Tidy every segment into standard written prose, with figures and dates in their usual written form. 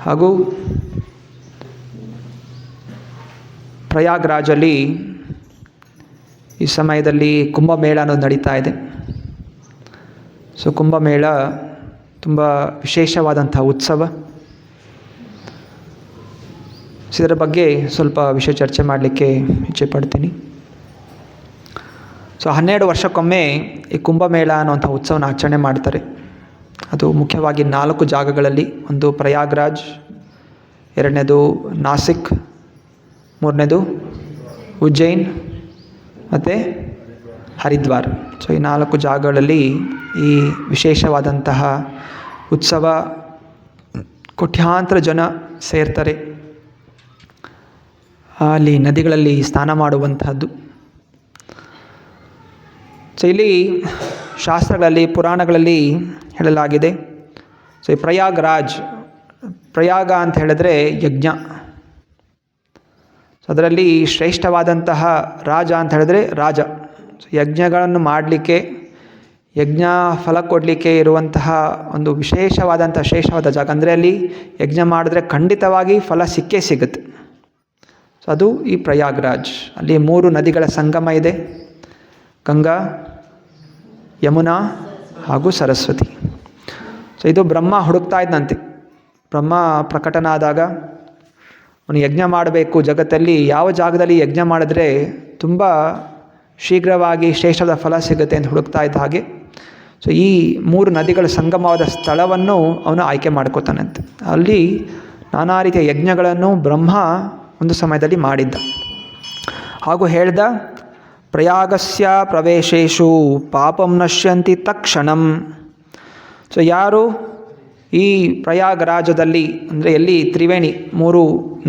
ಹಾಗೂ ಪ್ರಯಾಗ್ರಾಜಲ್ಲಿ ಈ ಸಮಯದಲ್ಲಿ ಕುಂಭಮೇಳ ಅನ್ನೋದು ನಡೀತಾ ಇದೆ. ಸೊ ಕುಂಭಮೇಳ ತುಂಬ ವಿಶೇಷವಾದಂಥ ಉತ್ಸವ. ಇದರ ಬಗ್ಗೆ ಸ್ವಲ್ಪ ವಿಷಯ ಚರ್ಚೆ ಮಾಡಲಿಕ್ಕೆ ಇಚ್ಛೆ ಪಡ್ತೀನಿ. ಸೊ 12 ವರ್ಷಕ್ಕೊಮ್ಮೆ ಈ ಕುಂಭಮೇಳ ಅನ್ನುವಂಥ ಉತ್ಸವನ ಆಚರಣೆ ಮಾಡ್ತಾರೆ. ಅದು ಮುಖ್ಯವಾಗಿ 4 ಜಾಗಗಳಲ್ಲಿ. ಒಂದು ಪ್ರಯಾಗ್ರಾಜ್, ಎರಡನೇದು ನಾಸಿಕ್, ಮೂರನೇದು ಉಜ್ಜೈನ್ ಮತ್ತು ಹರಿದ್ವಾರ್. ಸೊ ಈ 4 ಜಾಗಗಳಲ್ಲಿ ಈ ವಿಶೇಷವಾದಂತಹ ಉತ್ಸವ, ಕೋಟ್ಯಾಂತರ ಜನ ಸೇರ್ತಾರೆ. ಅಲ್ಲಿ ನದಿಗಳಲ್ಲಿ ಸ್ನಾನ ಮಾಡುವಂತಹದ್ದು. ಸೊ ಇಲ್ಲಿ ಶಾಸ್ತ್ರಗಳಲ್ಲಿ, ಪುರಾಣಗಳಲ್ಲಿ ಹೇಳಲಾಗಿದೆ. ಸೊ ಈ ಪ್ರಯಾಗ್ರಾಜ್, ಪ್ರಯಾಗ ಅಂತ ಹೇಳಿದ್ರೆ ಯಜ್ಞ. ಸೊ ಅದರಲ್ಲಿ ಶ್ರೇಷ್ಠವಾದಂತಹ ರಾಜ ಅಂತ ಹೇಳಿದ್ರೆ ರಾಜ. ಸೊ ಯಜ್ಞಗಳನ್ನು ಮಾಡಲಿಕ್ಕೆ, ಯಜ್ಞ ಫಲ ಕೊಡಲಿಕ್ಕೆ ಇರುವಂತಹ ಒಂದು ವಿಶೇಷವಾದಂಥ ಶ್ರೇಷ್ಠವಾದ ಜಾಗ. ಅಂದರೆ ಅಲ್ಲಿ ಯಜ್ಞ ಮಾಡಿದ್ರೆ ಖಂಡಿತವಾಗಿ ಫಲ ಸಿಕ್ಕೇ ಸಿಗುತ್ತೆ. ಸೊ ಅದು ಈ ಪ್ರಯಾಗ್ರಾಜ್. ಅಲ್ಲಿ 3 ನದಿಗಳ ಸಂಗಮ ಇದೆ: ಗಂಗಾ, ಯಮುನಾ ಹಾಗೂ ಸರಸ್ವತಿ. ಸೊ ಇದು ಬ್ರಹ್ಮ ಹುಡುಕ್ತಾ ಇದ್ದಂತೆ. ಬ್ರಹ್ಮ ಪ್ರಕಟನಾದಾಗ ಅವನು ಯಜ್ಞ ಮಾಡಬೇಕು ಜಗತ್ತಲ್ಲಿ, ಯಾವ ಜಾಗದಲ್ಲಿ ಯಜ್ಞ ಮಾಡಿದ್ರೆ ತುಂಬ ಶೀಘ್ರವಾಗಿ ಶ್ರೇಷ್ಠದ ಫಲ ಸಿಗುತ್ತೆ ಅಂತ ಹುಡುಕ್ತಾ ಇದ್ದ ಹಾಗೆ ಸೊ ಈ 3 ನದಿಗಳ ಸಂಗಮವಾದ ಸ್ಥಳವನ್ನು ಅವನು ಆಯ್ಕೆ ಮಾಡ್ಕೋತಾನಂತೆ. ಅಲ್ಲಿ ನಾನಾ ರೀತಿಯ ಯಜ್ಞಗಳನ್ನು ಬ್ರಹ್ಮ ಒಂದು ಸಮಯದಲ್ಲಿ ಮಾಡಿದ್ದ. ಹಾಗೂ ಹೇಳ್ದ, ಪ್ರಯಾಗಸ್ಯ ಪ್ರವೇಶೇಷು ಪಾಪಂ ನಶ್ಯಂತಿ ತಕ್ಷಣಂ. ಸೊ ಯಾರು ಈ ಪ್ರಯಾಗರಾಜದಲ್ಲಿ, ಅಂದರೆ ಎಲ್ಲಿ ತ್ರಿವೇಣಿ 3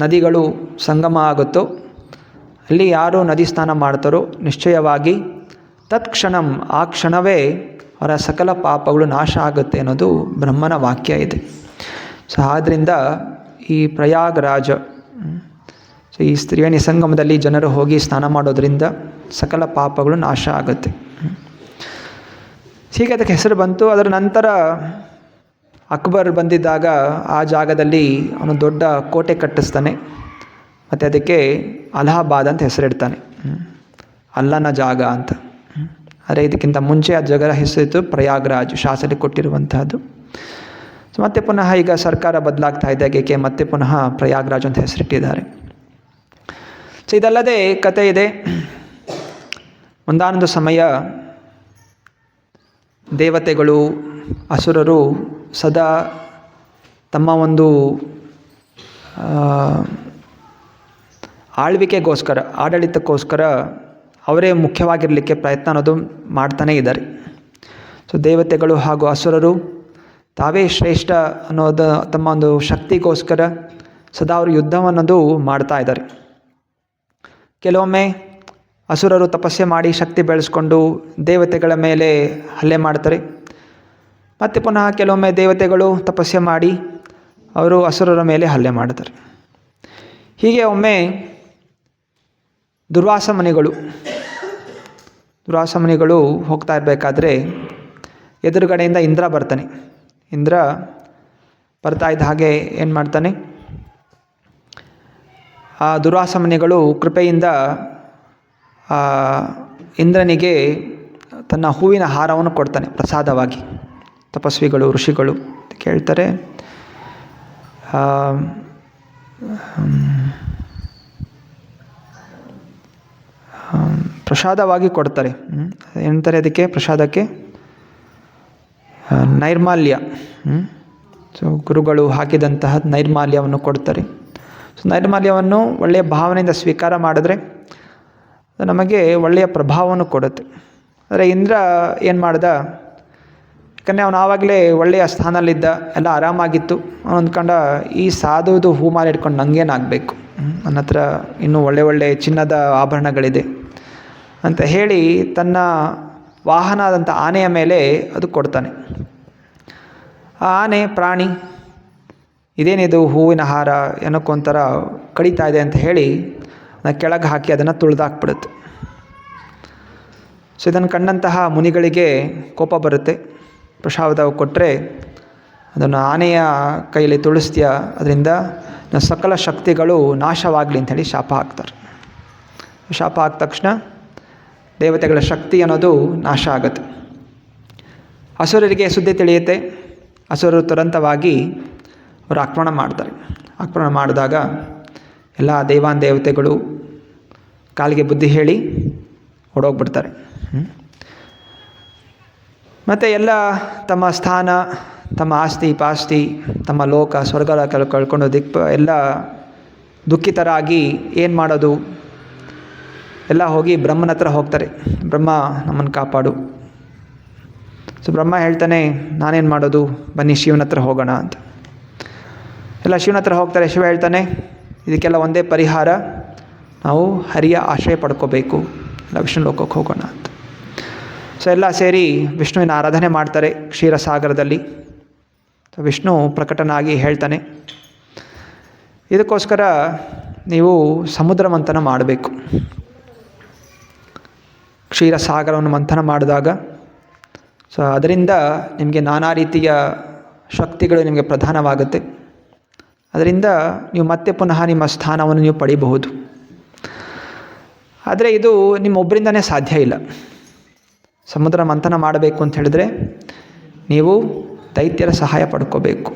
ನದಿಗಳು ಸಂಗಮ ಆಗುತ್ತೋ ಅಲ್ಲಿ ಯಾರು ನದಿ ಸ್ನಾನ ಮಾಡ್ತಾರೋ ನಿಶ್ಚಯವಾಗಿ ತತ್ಕ್ಷಣಂ, ಆ ಕ್ಷಣವೇ ಅವರ ಸಕಲ ಪಾಪಗಳು ನಾಶ ಆಗುತ್ತೆ ಅನ್ನೋದು ಬ್ರಹ್ಮನ ವಾಕ್ಯ ಇದೆ. ಸೊ ಆದ್ದರಿಂದ ಈ ಪ್ರಯಾಗರಾಜ, ಸೊ ಈ ತ್ರಿವೇಣಿ ಸಂಗಮದಲ್ಲಿ ಜನರು ಹೋಗಿ ಸ್ನಾನ ಮಾಡೋದ್ರಿಂದ ಸಕಲ ಪಾಪಗಳು ನಾಶ ಆಗುತ್ತೆ. ಹೀಗೆ ಅದಕ್ಕೆ ಹೆಸರು ಬಂತು. ಅದರ ನಂತರ ಅಕ್ಬರ್ ಬಂದಿದ್ದಾಗ ಆ ಜಾಗದಲ್ಲಿ ಅವನು ದೊಡ್ಡ ಕೋಟೆ ಕಟ್ಟಿಸ್ತಾನೆ. ಮತ್ತು ಅದಕ್ಕೆ ಅಲಹಾಬಾದ್ ಅಂತ ಹೆಸರಿಡ್ತಾನೆ, ಅಲ್ಲನ ಜಾಗ ಅಂತ. ಆದರೆ ಇದಕ್ಕಿಂತ ಮುಂಚೆ ಆ ಜಾಗದ ಹೆಸರಿತ್ತು ಪ್ರಯಾಗ್ರಾಜ್, ಶಾಸನ ಕೊಟ್ಟಿರುವಂತಹದ್ದು. ಸೊ ಮತ್ತೆ ಪುನಃ ಈಗ ಸರ್ಕಾರ ಬದಲಾಗ್ತಾ ಇದ್ದಾಗೆ ಮತ್ತೆ ಪುನಃ ಪ್ರಯಾಗ್ರಾಜ್ ಅಂತ ಹೆಸರಿಟ್ಟಿದ್ದಾರೆ. ಸೊ ಇದಲ್ಲದೆ ಕತೆ ಇದೆ. ಒಂದಾನೊಂದು ಸಮಯ ದೇವತೆಗಳು, ಅಸುರರು ಸದಾ ತಮ್ಮ ಒಂದು ಆಳ್ವಿಕೆಗೋಸ್ಕರ, ಆಡಳಿತಕ್ಕೋಸ್ಕರ ಅವರೇ ಮುಖ್ಯವಾಗಿರಲಿಕ್ಕೆ ಪ್ರಯತ್ನ ಅನ್ನೋದು ಮಾಡ್ತಾನೇ ಇದ್ದಾರೆ. ಸೊ ದೇವತೆಗಳು ಹಾಗೂ ಅಸುರರು ತಾವೇ ಶ್ರೇಷ್ಠ ಅನ್ನೋದು ತಮ್ಮ ಒಂದು ಶಕ್ತಿಗೋಸ್ಕರ ಸದಾ ಅವರು ಯುದ್ಧವನ್ನೋದು ಮಾಡ್ತಾ ಇದ್ದಾರೆ. ಕೆಲವೊಮ್ಮೆ ಅಸುರರು ತಪಸ್ಸೆ ಮಾಡಿ ಶಕ್ತಿ ಬೆಳೆಸ್ಕೊಂಡು ದೇವತೆಗಳ ಮೇಲೆ ಹಲ್ಲೆ ಮಾಡ್ತಾರೆ. ಮತ್ತು ಪುನಃ ಕೆಲವೊಮ್ಮೆ ದೇವತೆಗಳು ತಪಸ್ಸೆ ಮಾಡಿ ಅವರು ಅಸುರರ ಮೇಲೆ ಹಲ್ಲೆ ಮಾಡ್ತಾರೆ. ಹೀಗೆ ಒಮ್ಮೆ ದುರ್ವಾಸ ಮುನಿಗಳು ಹೋಗ್ತಾ ಇರಬೇಕಾದ್ರೆ ಎದುರುಗಡೆಯಿಂದ ಇಂದ್ರ ಬರ್ತಾನೆ. ಇಂದ್ರ ಬರ್ತಾ ಇದ್ದ ಹಾಗೆ ಏನು ಮಾಡ್ತಾನೆ, ಆ ದುರ್ವಾಸ ಮುನಿಗಳು ಕೃಪೆಯಿಂದ ಇಂದ್ರನಿಗೆ ತನ್ನ ಹೂವಿನ ಹಾರವನ್ನು ಕೊಡ್ತಾನೆ ಪ್ರಸಾದವಾಗಿ. ತಪಸ್ವಿಗಳು, ಋಷಿಗಳು ಕೇಳ್ತಾರೆ, ಪ್ರಸಾದವಾಗಿ ಕೊಡ್ತಾರೆ. ಏನಂತಾರೆ ಅದಕ್ಕೆ? ಪ್ರಸಾದಕ್ಕೆ ನೈರ್ಮಾಲ್ಯ. ಸೊ ಗುರುಗಳು ಹಾಕಿದಂತಹ ನೈರ್ಮಾಲ್ಯವನ್ನು ಕೊಡ್ತಾರೆ. ಸೊ ನೈರ್ಮಾಲ್ಯವನ್ನು ಒಳ್ಳೆಯ ಭಾವನೆಯಿಂದ ಸ್ವೀಕಾರ ಮಾಡಿದ್ರೆ ನಮಗೆ ಒಳ್ಳೆಯ ಪ್ರಭಾವವನ್ನು ಕೊಡುತ್ತೆ. ಆದರೆ ಇಂದ್ರ ಏನು ಮಾಡ್ದ, ಯಾಕಂದರೆ ಅವನು ಆವಾಗಲೇ ಒಳ್ಳೆಯ ಸ್ಥಾನದಲ್ಲಿದ್ದ, ಎಲ್ಲ ಆರಾಮಾಗಿತ್ತು. ಅವನು ಅಂದ್ಕೊಂಡ, ಈ ಸಾಧುದು ಹೂಮಾಲೆ ಇಟ್ಕೊಂಡು ನನಗೇನಾಗಬೇಕು, ನನ್ನ ಹತ್ರ ಇನ್ನೂ ಒಳ್ಳೆ ಚಿನ್ನದ ಆಭರಣಗಳಿದೆ ಅಂತ ಹೇಳಿ ತನ್ನ ವಾಹನ ಆದಂಥ ಆನೆಯ ಮೇಲೆ ಅದು ಕೊಡ್ತಾನೆ. ಆ ಆನೆ ಪ್ರಾಣಿ, ಇದೇನಿದು ಹೂವಿನ ಹಾರ ಏನಕ್ಕೊಂಥರ ಕಡಿತಾ ಇದೆ ಅಂತ ಹೇಳಿ ಕೆಳಗೆ ಹಾಕಿ ಅದನ್ನು ತುಳಿದಾಕ್ಬಿಡುತ್ತೆ. ಸೊ ಇದನ್ನು ಕಂಡಂತಹ ಮುನಿಗಳಿಗೆ ಕೋಪ ಬರುತ್ತೆ. ಪ್ರಸಾದ ಕೊಟ್ಟರೆ ಅದನ್ನು ಆನೆಯ ಕೈಯಲ್ಲಿ ತುಳಿಸ್ತೀಯ, ಅದರಿಂದ ಸಕಲ ಶಕ್ತಿಗಳು ನಾಶವಾಗಲಿ ಅಂಥೇಳಿ ಶಾಪ ಹಾಕ್ತಾರೆ. ಶಾಪ ಹಾಕಿದ ತಕ್ಷಣ ದೇವತೆಗಳ ಶಕ್ತಿ ಅನ್ನೋದು ನಾಶ ಆಗುತ್ತೆ. ಅಸುರರಿಗೆ ಸುದ್ದಿ ತಿಳಿಯುತ್ತೆ. ಅಸುರರು ತುರಂತವಾಗಿ ಅವರು ಆಕ್ರಮಣ ಮಾಡ್ತಾರೆ. ಆಕ್ರಮಣ ಮಾಡಿದಾಗ ಎಲ್ಲ ದೇವಾನ್ ದೇವತೆಗಳು ಕಾಲಿಗೆ ಬುದ್ಧಿ ಹೇಳಿ ಓಡೋಗ್ಬಿಡ್ತಾರೆ. ಮತ್ತು ಎಲ್ಲ ತಮ್ಮ ಸ್ಥಾನ, ತಮ್ಮ ಆಸ್ತಿ ಪಾಸ್ತಿ, ತಮ್ಮ ಲೋಕ ಸ್ವರ್ಗ ಕಳ್ಕೊಂಡು ಎಲ್ಲ ದುಃಖಿತರಾಗಿ ಏನು ಮಾಡೋದು, ಎಲ್ಲ ಹೋಗಿ ಬ್ರಹ್ಮನ ಹತ್ರ ಹೋಗ್ತಾರೆ. ಬ್ರಹ್ಮ ನಮ್ಮನ್ನು ಕಾಪಾಡು. ಸೊ ಬ್ರಹ್ಮ ಹೇಳ್ತಾನೆ, ನಾನೇನು ಮಾಡೋದು, ಬನ್ನಿ ಶಿವನ ಹತ್ರ ಹೋಗೋಣ ಅಂತ. ಎಲ್ಲ ಶಿವನ ಹತ್ರ ಹೋಗ್ತಾರೆ. ಶಿವ ಹೇಳ್ತಾನೆ, ಇದಕ್ಕೆಲ್ಲ ಒಂದೇ ಪರಿಹಾರ, ನಾವು ಹರಿಯ ಆಶ್ರಯ ಪಡ್ಕೋಬೇಕು, ಎಲ್ಲ ವಿಷ್ಣು ಲೋಕಕ್ಕೆ ಹೋಗೋಣ ಅಂತ. ಸೊ ಎಲ್ಲ ಸೇರಿ ವಿಷ್ಣುವಿನ ಆರಾಧನೆ ಮಾಡ್ತಾರೆ ಕ್ಷೀರಸಾಗರದಲ್ಲಿ. ಸೊ ವಿಷ್ಣು ಪ್ರಕಟನಾಗಿ ಹೇಳ್ತಾನೆ, ಇದಕ್ಕೋಸ್ಕರ ನೀವು ಸಮುದ್ರ ಮಂಥನ ಮಾಡಬೇಕು. ಕ್ಷೀರಸಾಗರವನ್ನು ಮಂಥನ ಮಾಡಿದಾಗ ಸೊ ಅದರಿಂದ ನಿಮಗೆ ನಾನಾ ರೀತಿಯ ಶಕ್ತಿಗಳು ನಿಮಗೆ ಪ್ರಧಾನವಾಗುತ್ತೆ. ಅದರಿಂದ ನೀವು ಮತ್ತೆ ಪುನಃ ನಿಮ್ಮ ಸ್ಥಾನವನ್ನು ನೀವು ಪಡಿಬಹುದು. ಆದರೆ ಇದು ನಿಮ್ಮೊಬ್ಬರಿಂದನೇ ಸಾಧ್ಯ ಇಲ್ಲ. ಸಮುದ್ರ ಮಂಥನ ಮಾಡಬೇಕು ಅಂತ ಹೇಳಿದ್ರೆ ನೀವು ದೈತ್ಯರ ಸಹಾಯ ಪಡ್ಕೋಬೇಕು,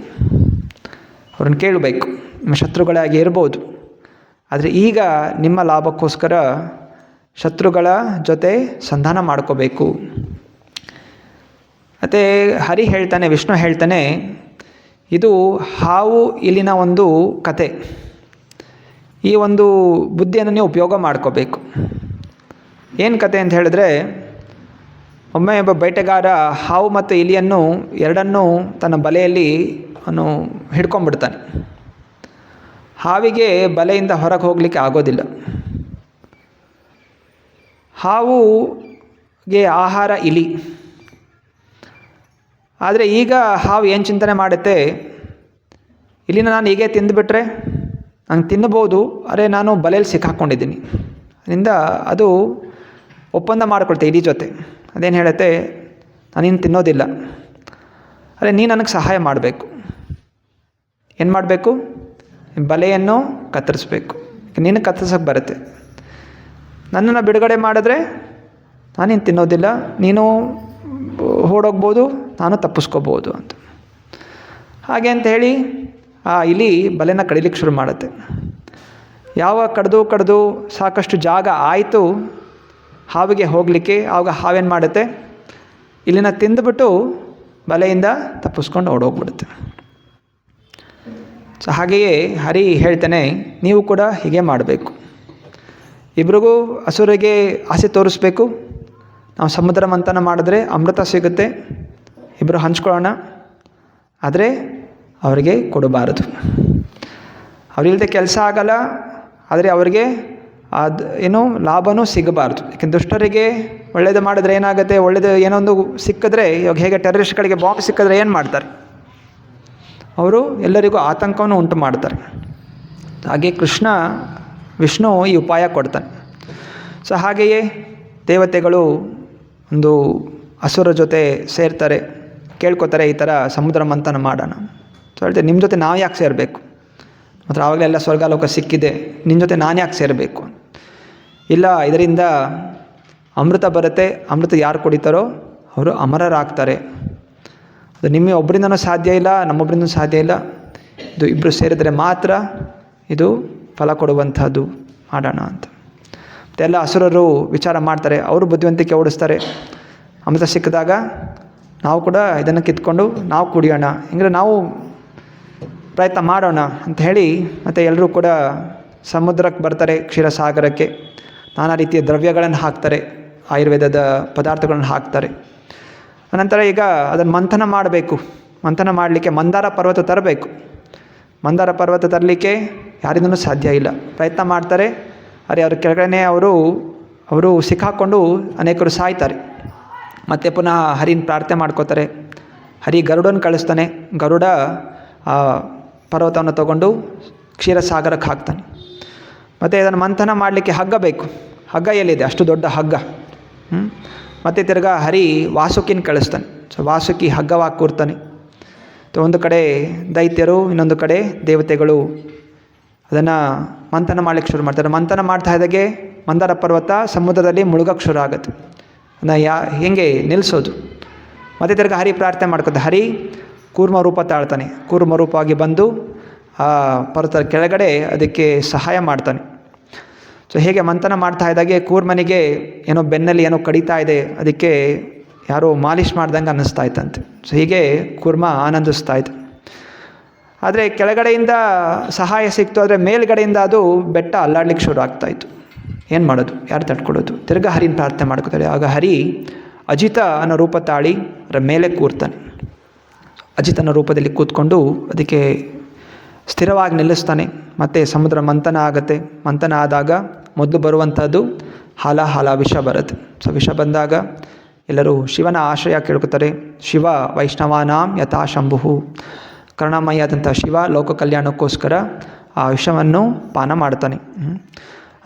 ಅವ್ರನ್ನ ಕೇಳಬೇಕು. ನಿಮ್ಮ ಶತ್ರುಗಳಾಗಿ ಇರ್ಬೋದು, ಆದರೆ ಈಗ ನಿಮ್ಮ ಲಾಭಕ್ಕೋಸ್ಕರ ಶತ್ರುಗಳ ಜೊತೆ ಸಂಧಾನ ಮಾಡ್ಕೋಬೇಕು. ಮತ್ತು ಹರಿ ಹೇಳ್ತಾನೆ, ವಿಷ್ಣು ಹೇಳ್ತಾನೆ, ಇದು ಹಾವು ಇಲ್ಲಿನ ಒಂದು ಕತೆ. ಈ ಒಂದು ಬುದ್ಧಿಯನ್ನು ನೀವು ಉಪಯೋಗ ಮಾಡ್ಕೋಬೇಕು. ಏನು ಕತೆ ಅಂತ ಹೇಳಿದ್ರೆ, ಒಮ್ಮೆ ಒಬ್ಬ ಬೇಟೆಗಾರ ಹಾವು ಮತ್ತು ಇಲಿಯನ್ನು ಎರಡನ್ನೂ ತನ್ನ ಬಲೆಯಲ್ಲಿ ಅವನು ಹಿಡ್ಕೊಂಡ್ಬಿಡ್ತಾನೆ. ಹಾವಿಗೆ ಬಲೆಯಿಂದ ಹೊರಗೆ ಹೋಗಲಿಕ್ಕೆ ಆಗೋದಿಲ್ಲ. ಹಾವುಗೆ ಆಹಾರ ಇಲಿ. ಆದರೆ ಈಗ ಹಾವು ಏನು ಚಿಂತನೆ ಮಾಡುತ್ತೆ, ಇಲಿನ ನಾನು ಹೀಗೆ ತಿಂದುಬಿಟ್ರೆ ನಂಗೆ ತಿನ್ನಬೋದು, ಅರೆ ನಾನು ಬಲೆಯಲ್ಲಿ ಸಿಕ್ಕಾಕ್ಕೊಂಡಿದ್ದೀನಿ. ಅದರಿಂದ ಅದು ಒಪ್ಪಂದ ಮಾಡಿಕೊಳ್ತೆ ಇಲಿ ಜೊತೆ. ಅದೇನು ಹೇಳುತ್ತೆ, ನಾನಿನ್ನು ತಿನ್ನೋದಿಲ್ಲ, ಅರೆ ನೀನು ನನಗೆ ಸಹಾಯ ಮಾಡಬೇಕು. ಏನು ಮಾಡಬೇಕು, ಬಲೆಯನ್ನು ಕತ್ತರಿಸ್ಬೇಕು. ನೀನು ಕತ್ತರಿಸೋಕ್ಕೆ ಬರುತ್ತೆ. ನನ್ನನ್ನು ಬಿಡುಗಡೆ ಮಾಡಿದ್ರೆ ನಾನಿನ್ನು ತಿನ್ನೋದಿಲ್ಲ, ನೀನು ಓಡೋಗ್ಬೋದು, ನಾನು ತಪ್ಪಿಸ್ಕೋಬೋದು ಅಂತ. ಹಾಗೆ ಅಂತ ಹೇಳಿ ಆ ಇಲಿ ಬಲೆನ ಕಡಿಲಿಕ್ಕೆ ಶುರು ಮಾಡುತ್ತೆ. ಯಾವ ಕಡ್ದು ಸಾಕಷ್ಟು ಜಾಗ ಆಯಿತು ಹಾವಿಗೆ ಹೋಗಲಿಕ್ಕೆ, ಆವಾಗ ಹಾವೇನು ಮಾಡುತ್ತೆ, ಇಲ್ಲಿನ ತಿಂದುಬಿಟ್ಟು ಬಲೆಯಿಂದ ತಪ್ಪಿಸ್ಕೊಂಡು ಓಡೋಗ್ಬಿಡುತ್ತೆ. ಸೊ ಹಾಗೆಯೇ ಹರಿ ಹೇಳ್ತಾನೆ, ನೀವು ಕೂಡ ಹೀಗೆ ಮಾಡಬೇಕು. ಇಬ್ರಿಗೂ ಅಸುರಿಗೆ ಆಸೆ ತೋರಿಸ್ಬೇಕು. ನಾವು ಸಮುದ್ರ ಮಂಥನ ಮಾಡಿದ್ರೆ ಅಮೃತ ಸಿಗುತ್ತೆ, ಇಬ್ಬರು ಹಂಚ್ಕೊಳ್ಳೋಣ, ಆದರೆ ಅವರಿಗೆ ಕೊಡಬಾರದು. ಅವರಿಲ್ಲದೆ ಕೆಲಸ ಆಗಲ್ಲ, ಆದರೆ ಅವರಿಗೆ ಅದು ಏನೋ ಲಾಭವೂ ಸಿಗಬಾರ್ದು. ಯಾಕೆಂದ್ರೆ ದುಷ್ಟರಿಗೆ ಒಳ್ಳೇದು ಮಾಡಿದ್ರೆ ಏನಾಗುತ್ತೆ, ಒಳ್ಳೇದು ಏನೋ ಒಂದು ಸಿಕ್ಕಿದ್ರೆ, ಇವಾಗ ಹೇಗೆ ಟೆರರಿಸ್ಟ್ಗಳಿಗೆ ಬಾಂಬ್ ಸಿಕ್ಕಿದ್ರೆ ಏನು ಮಾಡ್ತಾರೆ, ಅವರು ಎಲ್ಲರಿಗೂ ಆತಂಕವನ್ನು ಉಂಟು ಮಾಡ್ತಾರೆ. ಹಾಗೆ ವಿಷ್ಣು ಈ ಉಪಾಯ ಕೊಡ್ತಾನೆ. ಸೊ ಹಾಗೆಯೇ ದೇವತೆಗಳು ಒಂದು ಅಸುರ ಜೊತೆ ಸೇರ್ತಾರೆ, ಕೇಳ್ಕೊತಾರೆ, ಈ ಥರ ಸಮುದ್ರ ಮಂಥನ ಮಾಡೋಣ. ಸೊ ಹೇಳ್ತಾರೆ, ನಿಮ್ಮ ಜೊತೆ ನಾವು ಯಾಕೆ ಸೇರಬೇಕು, ಮತ್ತು ಆವಾಗಲೇ ಎಲ್ಲ ಸ್ವರ್ಗಾಲೋಕ ಸಿಕ್ಕಿದೆ, ನಿನ್ನ ಜೊತೆ ನಾನು ಯಾಕೆ ಸೇರಬೇಕು. ಇಲ್ಲ, ಇದರಿಂದ ಅಮೃತ ಬರುತ್ತೆ, ಅಮೃತ ಯಾರು ಕುಡಿತಾರೋ ಅವರು ಅಮರರಾಗ್ತಾರೆ. ಅದು ನಿಮ್ಮ ಒಬ್ಬರಿಂದನೂ ಸಾಧ್ಯ ಇಲ್ಲ, ನಮ್ಮೊಬ್ಬರಿಂದನೂ ಸಾಧ್ಯ ಇಲ್ಲ, ಇದು ಇಬ್ಬರು ಸೇರಿದರೆ ಮಾತ್ರ ಇದು ಫಲ ಕೊಡುವಂಥದ್ದು, ಮಾಡೋಣ ಅಂತ. ಮತ್ತೆಲ್ಲ ಅಸುರರು ವಿಚಾರ ಮಾಡ್ತಾರೆ, ಅವರು ಬುದ್ಧಿವಂತಿಕೆ ಓಡಿಸ್ತಾರೆ. ಅಮೃತ ಸಿಕ್ಕಿದಾಗ ನಾವು ಕೂಡ ಇದನ್ನು ಕಿತ್ಕೊಂಡು ನಾವು ಕುಡಿಯೋಣ, ಹಿಂಗೆ ನಾವು ಪ್ರಯತ್ನ ಮಾಡೋಣ ಅಂತ ಹೇಳಿ ಮತ್ತು ಎಲ್ಲರೂ ಕೂಡ ಸಮುದ್ರಕ್ಕೆ ಬರ್ತಾರೆ, ಕ್ಷೀರಸಾಗರಕ್ಕೆ. ನಾನಾ ರೀತಿಯ ದ್ರವ್ಯಗಳನ್ನು ಹಾಕ್ತಾರೆ, ಆಯುರ್ವೇದದ ಪದಾರ್ಥಗಳನ್ನು ಹಾಕ್ತಾರೆ. ಅನಂತರ ಈಗ ಅದನ್ನು ಮಂಥನ ಮಾಡಬೇಕು. ಮಂಥನ ಮಾಡಲಿಕ್ಕೆ ಮಂದಾರ ಪರ್ವತ ತರಬೇಕು. ಮಂದಾರ ಪರ್ವತ ತರಲಿಕ್ಕೆ ಯಾರಿಂದನೂ ಸಾಧ್ಯ ಇಲ್ಲ. ಪ್ರಯತ್ನ ಮಾಡ್ತಾರೆ, ಅರೆ ಅವ್ರ ಕೆಳಗಡೆ ಅವರು ಸಿಕ್ಕಾಕ್ಕೊಂಡು ಅನೇಕರು ಸಾಯ್ತಾರೆ. ಮತ್ತು ಪುನಃ ಹರಿನ ಪ್ರಾರ್ಥನೆ ಮಾಡ್ಕೋತಾರೆ. ಹರಿ ಗರುಡನ ಕಳಿಸ್ತಾನೆ. ಗರುಡ ಆ ಪರ್ವತವನ್ನು ತಗೊಂಡು ಕ್ಷೀರಸಾಗರಕ್ಕೆ ಹಾಕ್ತಾನೆ. ಮತ್ತು ಇದನ್ನು ಮಂಥನ ಮಾಡಲಿಕ್ಕೆ ಹಗ್ಗ ಬೇಕು. ಹಗ್ಗ ಎಲ್ಲಿದೆ, ಅಷ್ಟು ದೊಡ್ಡ ಹಗ್ಗ. ಮತ್ತು ತಿರ್ಗಾ ಹರಿ ವಾಸುಕಿನ ಕಳಿಸ್ತಾನೆ. ಸೊ ವಾಸುಕಿ ಹಗ್ಗವಾಗಿ ಕೂರ್ತಾನೆ. ಒಂದು ಕಡೆ ದೈತ್ಯರು, ಇನ್ನೊಂದು ಕಡೆ ದೇವತೆಗಳು ಅದನ್ನು ಮಂಥನ ಮಾಡಲಿಕ್ಕೆ ಶುರು ಮಾಡ್ತಾರೆ. ಮಂಥನ ಮಾಡ್ತಾ ಇದ್ದಾಗೆ ಮಂದಾರ ಪರ್ವತ ಸಮುದ್ರದಲ್ಲಿ ಮುಳುಗಕ್ಕೆ ಶುರು ಆಗುತ್ತೆ. ಅದನ್ನು ಹೇಗೆ ನಿಲ್ಲಿಸೋದು? ಮತ್ತು ತಿರ್ಗಿ ಹರಿ ಪ್ರಾರ್ಥನೆ ಮಾಡ್ಕೊತಾರೆ. ಹರಿ ಕೂರ್ಮ ರೂಪ ತಾಳ್ತಾನೆ. ಕೂರ್ಮ ರೂಪವಾಗಿ ಬಂದು ಆ ಪರ್ವತದ ಕೆಳಗಡೆ ಅದಕ್ಕೆ ಸಹಾಯ ಮಾಡ್ತಾನೆ. ಸೊ ಹೇಗೆ ಮಂಥನ ಮಾಡ್ತಾ ಇದ್ದಾಗೆ ಕೂರ್ಮನಿಗೆ ಏನೋ ಬೆನ್ನಲ್ಲಿ ಏನೋ ಕಡಿತಾ ಇದೆ, ಅದಕ್ಕೆ ಯಾರೋ ಮಾಲಿಷ್ ಮಾಡ್ದಂಗೆ ಅನ್ನಿಸ್ತಾ ಇತ್ತಂತೆ. ಸೊ ಹೀಗೆ ಕೂರ್ಮ ಆನಂದಿಸ್ತಾ ಇತ್ತು. ಆದರೆ ಕೆಳಗಡೆಯಿಂದ ಸಹಾಯ ಸಿಕ್ತು, ಆದರೆ ಮೇಲ್ಗಡೆಯಿಂದ ಅದು ಬೆಟ್ಟ ಅಲ್ಲಾಡ್ಲಿಕ್ಕೆ ಶುರು ಆಗ್ತಾಯಿತ್ತು. ಏನು ಮಾಡೋದು? ಯಾರು ತಡ್ಕೊಳ್ಳೋದು? ತಿರ್ಗಾ ಹರಿನ ಪ್ರಾರ್ಥನೆ ಮಾಡ್ಕೋತಾರೆ. ಆಗ ಹರಿ ಅಜಿತ ಅನ್ನೋ ರೂಪ ತಾಳಿ ಅದರ ಮೇಲೆ ಕೂರ್ತಾನೆ. ಅಜಿತನ ರೂಪದಲ್ಲಿ ಕೂತ್ಕೊಂಡು ಅದಕ್ಕೆ ಸ್ಥಿರವಾಗಿ ನಿಲ್ಲಿಸ್ತಾನೆ. ಮತ್ತು ಸಮುದ್ರ ಮಂಥನ ಆಗುತ್ತೆ. ಮಂಥನ ಆದಾಗ ಮೊದಲು ಬರುವಂಥದ್ದು ಹಾಲ ವಿಷ ಬರುತ್ತೆ. ಸೊ ವಿಷ ಬಂದಾಗ ಎಲ್ಲರೂ ಶಿವನ ಆಶ್ರಯ ಕೇಳ್ಕೊತಾರೆ. ಶಿವ ವೈಷ್ಣವಾನಾಂ ಯಥಾ ಶಂಭು, ಕರುಣಾಮಯ್ಯಾದಂಥ ಶಿವ ಲೋಕ ಕಲ್ಯಾಣಕ್ಕೋಸ್ಕರ ಆ ವಿಷವನ್ನು ಪಾನ ಮಾಡ್ತಾನೆ.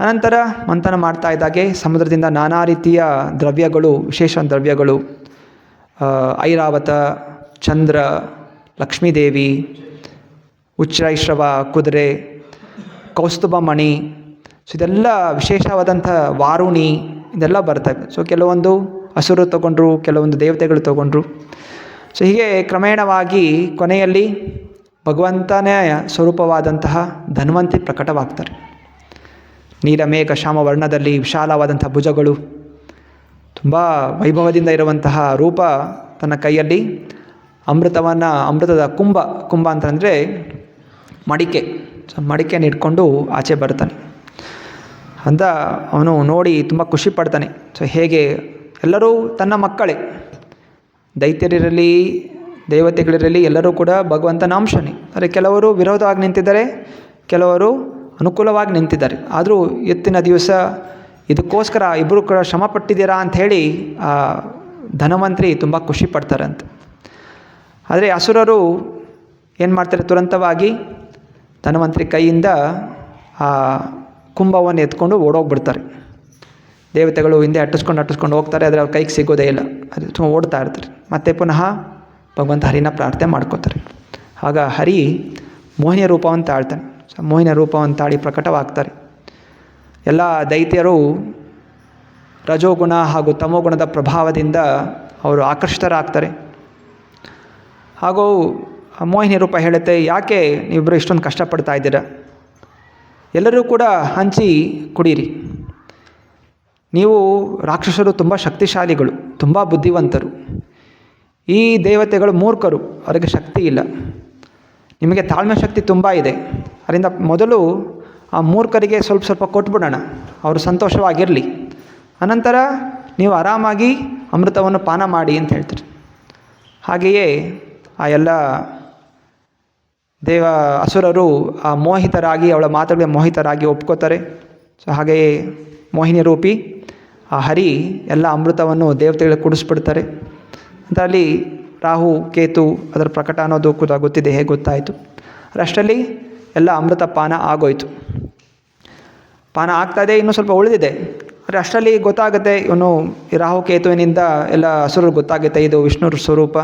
ಅನಂತರ ಮಂಥನ ಮಾಡ್ತಾ ಇದ್ದಾಗೆ ಸಮುದ್ರದಿಂದ ನಾನಾ ರೀತಿಯ ದ್ರವ್ಯಗಳು, ವಿಶೇಷ ದ್ರವ್ಯಗಳು, ಐರಾವತ, ಚಂದ್ರ, ಲಕ್ಷ್ಮೀದೇವಿ, ಉಚ್ಛ್ರೈಶ್ರವ ಕುದುರೆ, ಕೌಸ್ತುಭ ಮಣಿ, ಸೊ ಇದೆಲ್ಲ ವಿಶೇಷವಾದಂಥ ವಾರುಣಿ, ಇದೆಲ್ಲ ಬರ್ತವೆ. ಸೊ ಕೆಲವೊಂದು ಹಸುರು ತೊಗೊಂಡ್ರು, ಕೆಲವೊಂದು ದೇವತೆಗಳು ತೊಗೊಂಡ್ರು. ಸೊ ಹೀಗೆ ಕ್ರಮೇಣವಾಗಿ ಕೊನೆಯಲ್ಲಿ ಭಗವಂತನೇ ಸ್ವರೂಪವಾದಂತಹ ಧನ್ವಂತರಿ ಪ್ರಕಟವಾಗ್ತಾರೆ. ನೀಲಮೇಘ ಶ್ಯಾಮ ವರ್ಣದಲ್ಲಿ ವಿಶಾಲವಾದಂಥ ಭುಜಗಳು, ತುಂಬ ವೈಭವದಿಂದ ಇರುವಂತಹ ರೂಪ, ತನ್ನ ಕೈಯಲ್ಲಿ ಅಮೃತದ ಕುಂಭ ಅಂತಂದರೆ ಮಡಿಕೆ, ಸೊ ಮಡಿಕೆಯನ್ನು ಇಟ್ಕೊಂಡು ಆಚೆ ಬರ್ತಾನೆ ಅಂತ ಅವನು ನೋಡಿ ತುಂಬ ಖುಷಿ ಪಡ್ತಾನೆ. ಸೊ ಹೇಗೆ ಎಲ್ಲರೂ ತನ್ನ ಮಕ್ಕಳೇ, ದೈತ್ಯರಿರಲಿ ದೇವತೆಗಳಿರಲಿ ಎಲ್ಲರೂ ಕೂಡ ಭಗವಂತನ ಅಂಶನೇ. ಆದರೆ ಕೆಲವರು ವಿರೋಧವಾಗಿ ನಿಂತಿದ್ದಾರೆ, ಕೆಲವರು ಅನುಕೂಲವಾಗಿ ನಿಂತಿದ್ದಾರೆ. ಆದರೂ ಇವತ್ತಿನ ದಿವಸ ಇದಕ್ಕೋಸ್ಕರ ಇಬ್ಬರು ಕೂಡ ಶ್ರಮ ಪಟ್ಟಿದ್ದೀರಾ ಅಂಥೇಳಿ ಧನವಂತರಿ ತುಂಬ ಖುಷಿ ಪಡ್ತಾರಂತೆ. ಆದರೆ ಅಸುರರು ಏನು ಮಾಡ್ತಾರೆ, ತುರಂತವಾಗಿ ಧನವಂತರಿ ಕೈಯಿಂದ ಆ ಕುಂಭವನ್ನು ಎತ್ಕೊಂಡು ಓಡೋಗ್ಬಿಡ್ತಾರೆ. ದೇವತೆಗಳು ಹಿಂದೆ ಅಟ್ಟಿಸ್ಕೊಂಡು ಹೋಗ್ತಾರೆ, ಆದರೆ ಅವ್ರ ಕೈಗೆ ಸಿಗೋದೇ ಇಲ್ಲ. ಅದು ತುಂಬ ಓಡ್ತಾ ಇರ್ತಾರೆ. ಮತ್ತೆ ಪುನಃ ಭಗವಂತ ಹರಿನ ಪ್ರಾರ್ಥನೆ ಮಾಡ್ಕೋತಾರೆ. ಆಗ ಹರಿ ಮೋಹಿನಿಯ ರೂಪವನ್ನು ತಾಳ್ತಾನೆ. ಸೊ ಮೋಹಿನಿಯ ರೂಪವನ್ನು ತಾಳಿ ಪ್ರಕಟವಾಗ್ತಾರೆ. ಎಲ್ಲ ದೈತ್ಯರು ರಜೋಗುಣ ಹಾಗೂ ತಮೋಗುಣದ ಪ್ರಭಾವದಿಂದ ಅವರು ಆಕರ್ಷಿತರಾಗ್ತಾರೆ. ಹಾಗೂ ಮೋಹಿನಿ ರೂಪ ಹೇಳುತ್ತೆ, ಯಾಕೆ ನೀವಿಬ್ಬರು ಇಷ್ಟೊಂದು ಕಷ್ಟಪಡ್ತಾ ಇದ್ದೀರಾ? ಎಲ್ಲರೂ ಕೂಡ ಹಂಚಿ ಕುಡೀರಿ. ನೀವು ರಾಕ್ಷಸರು ತುಂಬ ಶಕ್ತಿಶಾಲಿಗಳು, ತುಂಬ ಬುದ್ಧಿವಂತರು. ಈ ದೇವತೆಗಳು ಮೂರ್ಖರು, ಅವರಿಗೆ ಶಕ್ತಿ ಇಲ್ಲ. ನಿಮಗೆ ತಾಳ್ಮೆ ಶಕ್ತಿ ತುಂಬ ಇದೆ. ಅದರಿಂದ ಮೊದಲು ಆ ಮೂರ್ಖರಿಗೆ ಸ್ವಲ್ಪ ಕೊಟ್ಬಿಡೋಣ, ಅವರು ಸಂತೋಷವಾಗಿರಲಿ. ಅನಂತರ ನೀವು ಆರಾಮಾಗಿ ಅಮೃತವನ್ನು ಪಾನ ಮಾಡಿ ಅಂತ ಹೇಳ್ತಾರೆ. ಹಾಗೆಯೇ ಆ ಎಲ್ಲ ಅಸುರರು ಆ ಮೋಹಿತರಾಗಿ, ಅವಳ ಮಾತುಗಳಿಗೆ ಮೋಹಿತರಾಗಿ ಒಪ್ಕೋತಾರೆ. ಸೊ ಹಾಗೆಯೇ ಮೋಹಿನಿ ರೂಪಿ ಆ ಹರಿ ಎಲ್ಲ ಅಮೃತವನ್ನು ದೇವತೆಗಳಿಗೆ ಕುಡಿಸ್ಬಿಡ್ತಾರೆ. ಅಂತ ಅಲ್ಲಿ ರಾಹು ಕೇತು ಅದರ ಪ್ರಕಟ ಅನ್ನೋದು ಕೂಡ ಗೊತ್ತಿದೆ, ಹೇಗೆ ಗೊತ್ತಾಯಿತು. ಅಷ್ಟರಲ್ಲಿ ಎಲ್ಲ ಅಮೃತ ಪಾನ ಆಗೋಯ್ತು. ಪಾನ ಆಗ್ತಾಯಿದೆ, ಇನ್ನೂ ಸ್ವಲ್ಪ ಉಳಿದಿದೆ. ಆದರೆ ಅಷ್ಟರಲ್ಲಿ ಗೊತ್ತಾಗುತ್ತೆ, ಇವನು ಈ ರಾಹು ಕೇತುವಿನಿಂದ ಎಲ್ಲ ಅಸುರರು ಗೊತ್ತಾಗುತ್ತೆ ಇದು ವಿಷ್ಣು ಸ್ವರೂಪ.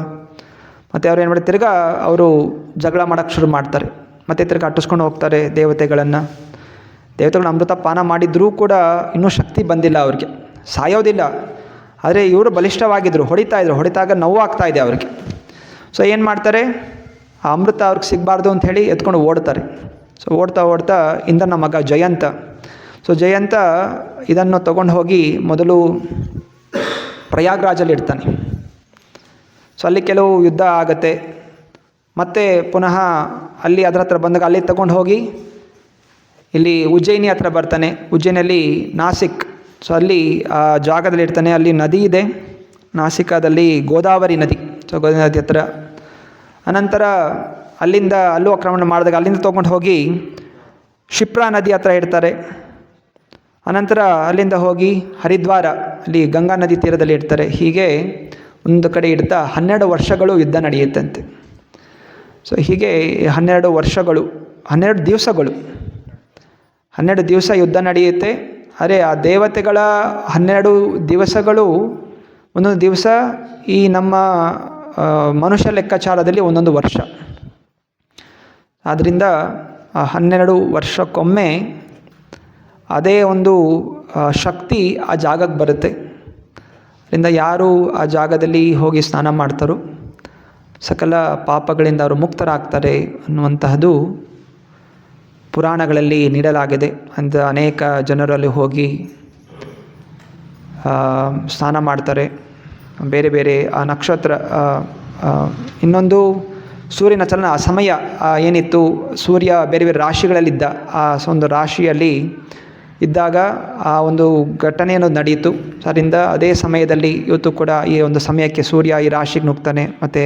ಮತ್ತು ಅವ್ರು ಏನು ಮಾಡಿ ತಿರ್ಗಾ ಅವರು ಜಗಳ ಮಾಡೋಕ್ಕೆ ಶುರು ಮಾಡ್ತಾರೆ. ಮತ್ತು ತಿರ್ಗಾ ಅಟ್ಟಿಸ್ಕೊಂಡು ಹೋಗ್ತಾರೆ ದೇವತೆಗಳನ್ನು. ದೇವತೆಗಳನ್ನ ಅಮೃತ ಪಾನ ಮಾಡಿದ್ರೂ ಕೂಡ ಇನ್ನೂ ಶಕ್ತಿ ಬಂದಿಲ್ಲ ಅವ್ರಿಗೆ, ಸಾಯೋದಿಲ್ಲ. ಆದರೆ ಇವರು ಬಲಿಷ್ಠವಾಗಿದ್ದರು, ಹೊಡಿತಾಗ ನೋವಾಗ್ತಾಯಿದೆ ಅವ್ರಿಗೆ. ಸೊ ಏನು ಮಾಡ್ತಾರೆ, ಆ ಅಮೃತ ಅವ್ರಿಗೆ ಸಿಗಬಾರ್ದು ಅಂಥೇಳಿ ಎತ್ಕೊಂಡು ಓಡ್ತಾರೆ. ಸೊ ಓಡ್ತಾ ಇಂದ್ರನ ಮಗ ಜಯಂತ. ಸೊ ಜಯಂತ ಇದನ್ನು ತೊಗೊಂಡು ಹೋಗಿ ಮೊದಲು ಪ್ರಯಾಗ್ರಾಜಲ್ಲಿ ಇಡ್ತಾನೆ. ಸೊ ಅಲ್ಲಿ ಕೆಲವು ಯುದ್ಧ ಆಗುತ್ತೆ. ಮತ್ತು ಪುನಃ ಅಲ್ಲಿ ಅದರ ಹತ್ರ ಬಂದಾಗ ಅಲ್ಲಿ ತಗೊಂಡು ಹೋಗಿ ಇಲ್ಲಿ ಉಜ್ಜಯಿನಿ ಹತ್ರ ಬರ್ತಾನೆ. ಉಜ್ಜಯಿನಿಯಲ್ಲಿ ನಾಸಿಕ್, ಸೊ ಅಲ್ಲಿ ಆ ಜಾಗದಲ್ಲಿ ಇರ್ತಾನೆ. ಅಲ್ಲಿ ನದಿ ಇದೆ, ನಾಸಿಕದಲ್ಲಿ ಗೋದಾವರಿ ನದಿ. ಸೊ ಗೋದಾವರಿ ನದಿ ಹತ್ರ ಅನಂತರ ಅಲ್ಲೂ ಆಕ್ರಮಣ ಮಾಡಿದಾಗ ಅಲ್ಲಿಂದ ತೊಗೊಂಡು ಹೋಗಿ ಕ್ಷಿಪ್ರಾ ನದಿ ಹತ್ರ ಇಡ್ತಾರೆ. ಅನಂತರ ಅಲ್ಲಿಂದ ಹೋಗಿ ಹರಿದ್ವಾರ, ಅಲ್ಲಿ ಗಂಗಾ ನದಿ ತೀರದಲ್ಲಿ ಇಡ್ತಾರೆ. ಹೀಗೆ ಒಂದು ಕಡೆ ಇಡ್ತಾ 12 ವರ್ಷಗಳು ಯುದ್ಧ ನಡೆಯುತ್ತಂತೆ. ಸೊ ಹೀಗೆ 12 ದಿವಸ ಯುದ್ಧ ನಡೆಯುತ್ತೆ. ಆದರೆ ಆ ದೇವತೆಗಳ 12 ದಿವಸಗಳು ಒಂದೊಂದು ದಿವಸ ಈ ನಮ್ಮ ಮನುಷ್ಯ ಲೆಕ್ಕಾಚಾರದಲ್ಲಿ ಒಂದೊಂದು ವರ್ಷ. ಆದ್ದರಿಂದ 12 ವರ್ಷಕ್ಕೊಮ್ಮೆ ಅದೇ ಒಂದು ಶಕ್ತಿ ಆ ಜಾಗಕ್ಕೆ ಬರುತ್ತೆ. ಅದರಿಂದ ಯಾರು ಆ ಜಾಗದಲ್ಲಿ ಹೋಗಿ ಸ್ನಾನ ಮಾಡ್ತಾರೋ ಸಕಲ ಪಾಪಗಳಿಂದ ಅವರು ಮುಕ್ತರಾಗ್ತಾರೆ ಅನ್ನುವಂತಹದ್ದು ಪುರಾಣಗಳಲ್ಲಿ ನೀಡಲಾಗಿದೆ. ಅಂತ ಅನೇಕ ಜನರಲ್ಲಿ ಹೋಗಿ ಸ್ನಾನ ಮಾಡ್ತಾರೆ. ಬೇರೆ ಬೇರೆ ಆ ನಕ್ಷತ್ರ, ಇನ್ನೊಂದು ಸೂರ್ಯನ ಚಲನ, ಆ ಸಮಯ ಏನಿತ್ತು, ಸೂರ್ಯ ಬೇರೆ ಬೇರೆ ರಾಶಿಗಳಲ್ಲಿದ್ದ, ಆ ಒಂದು ರಾಶಿಯಲ್ಲಿ ಇದ್ದಾಗ ಆ ಒಂದು ಘಟನೆ ಅನ್ನೋದು ನಡೆಯಿತು. ಅದರಿಂದ ಅದೇ ಸಮಯದಲ್ಲಿ ಇವತ್ತು ಕೂಡ ಈ ಒಂದು ಸಮಯಕ್ಕೆ ಸೂರ್ಯ ಈ ರಾಶಿಗೆ ನುಗ್ತಾನೆ. ಮತ್ತು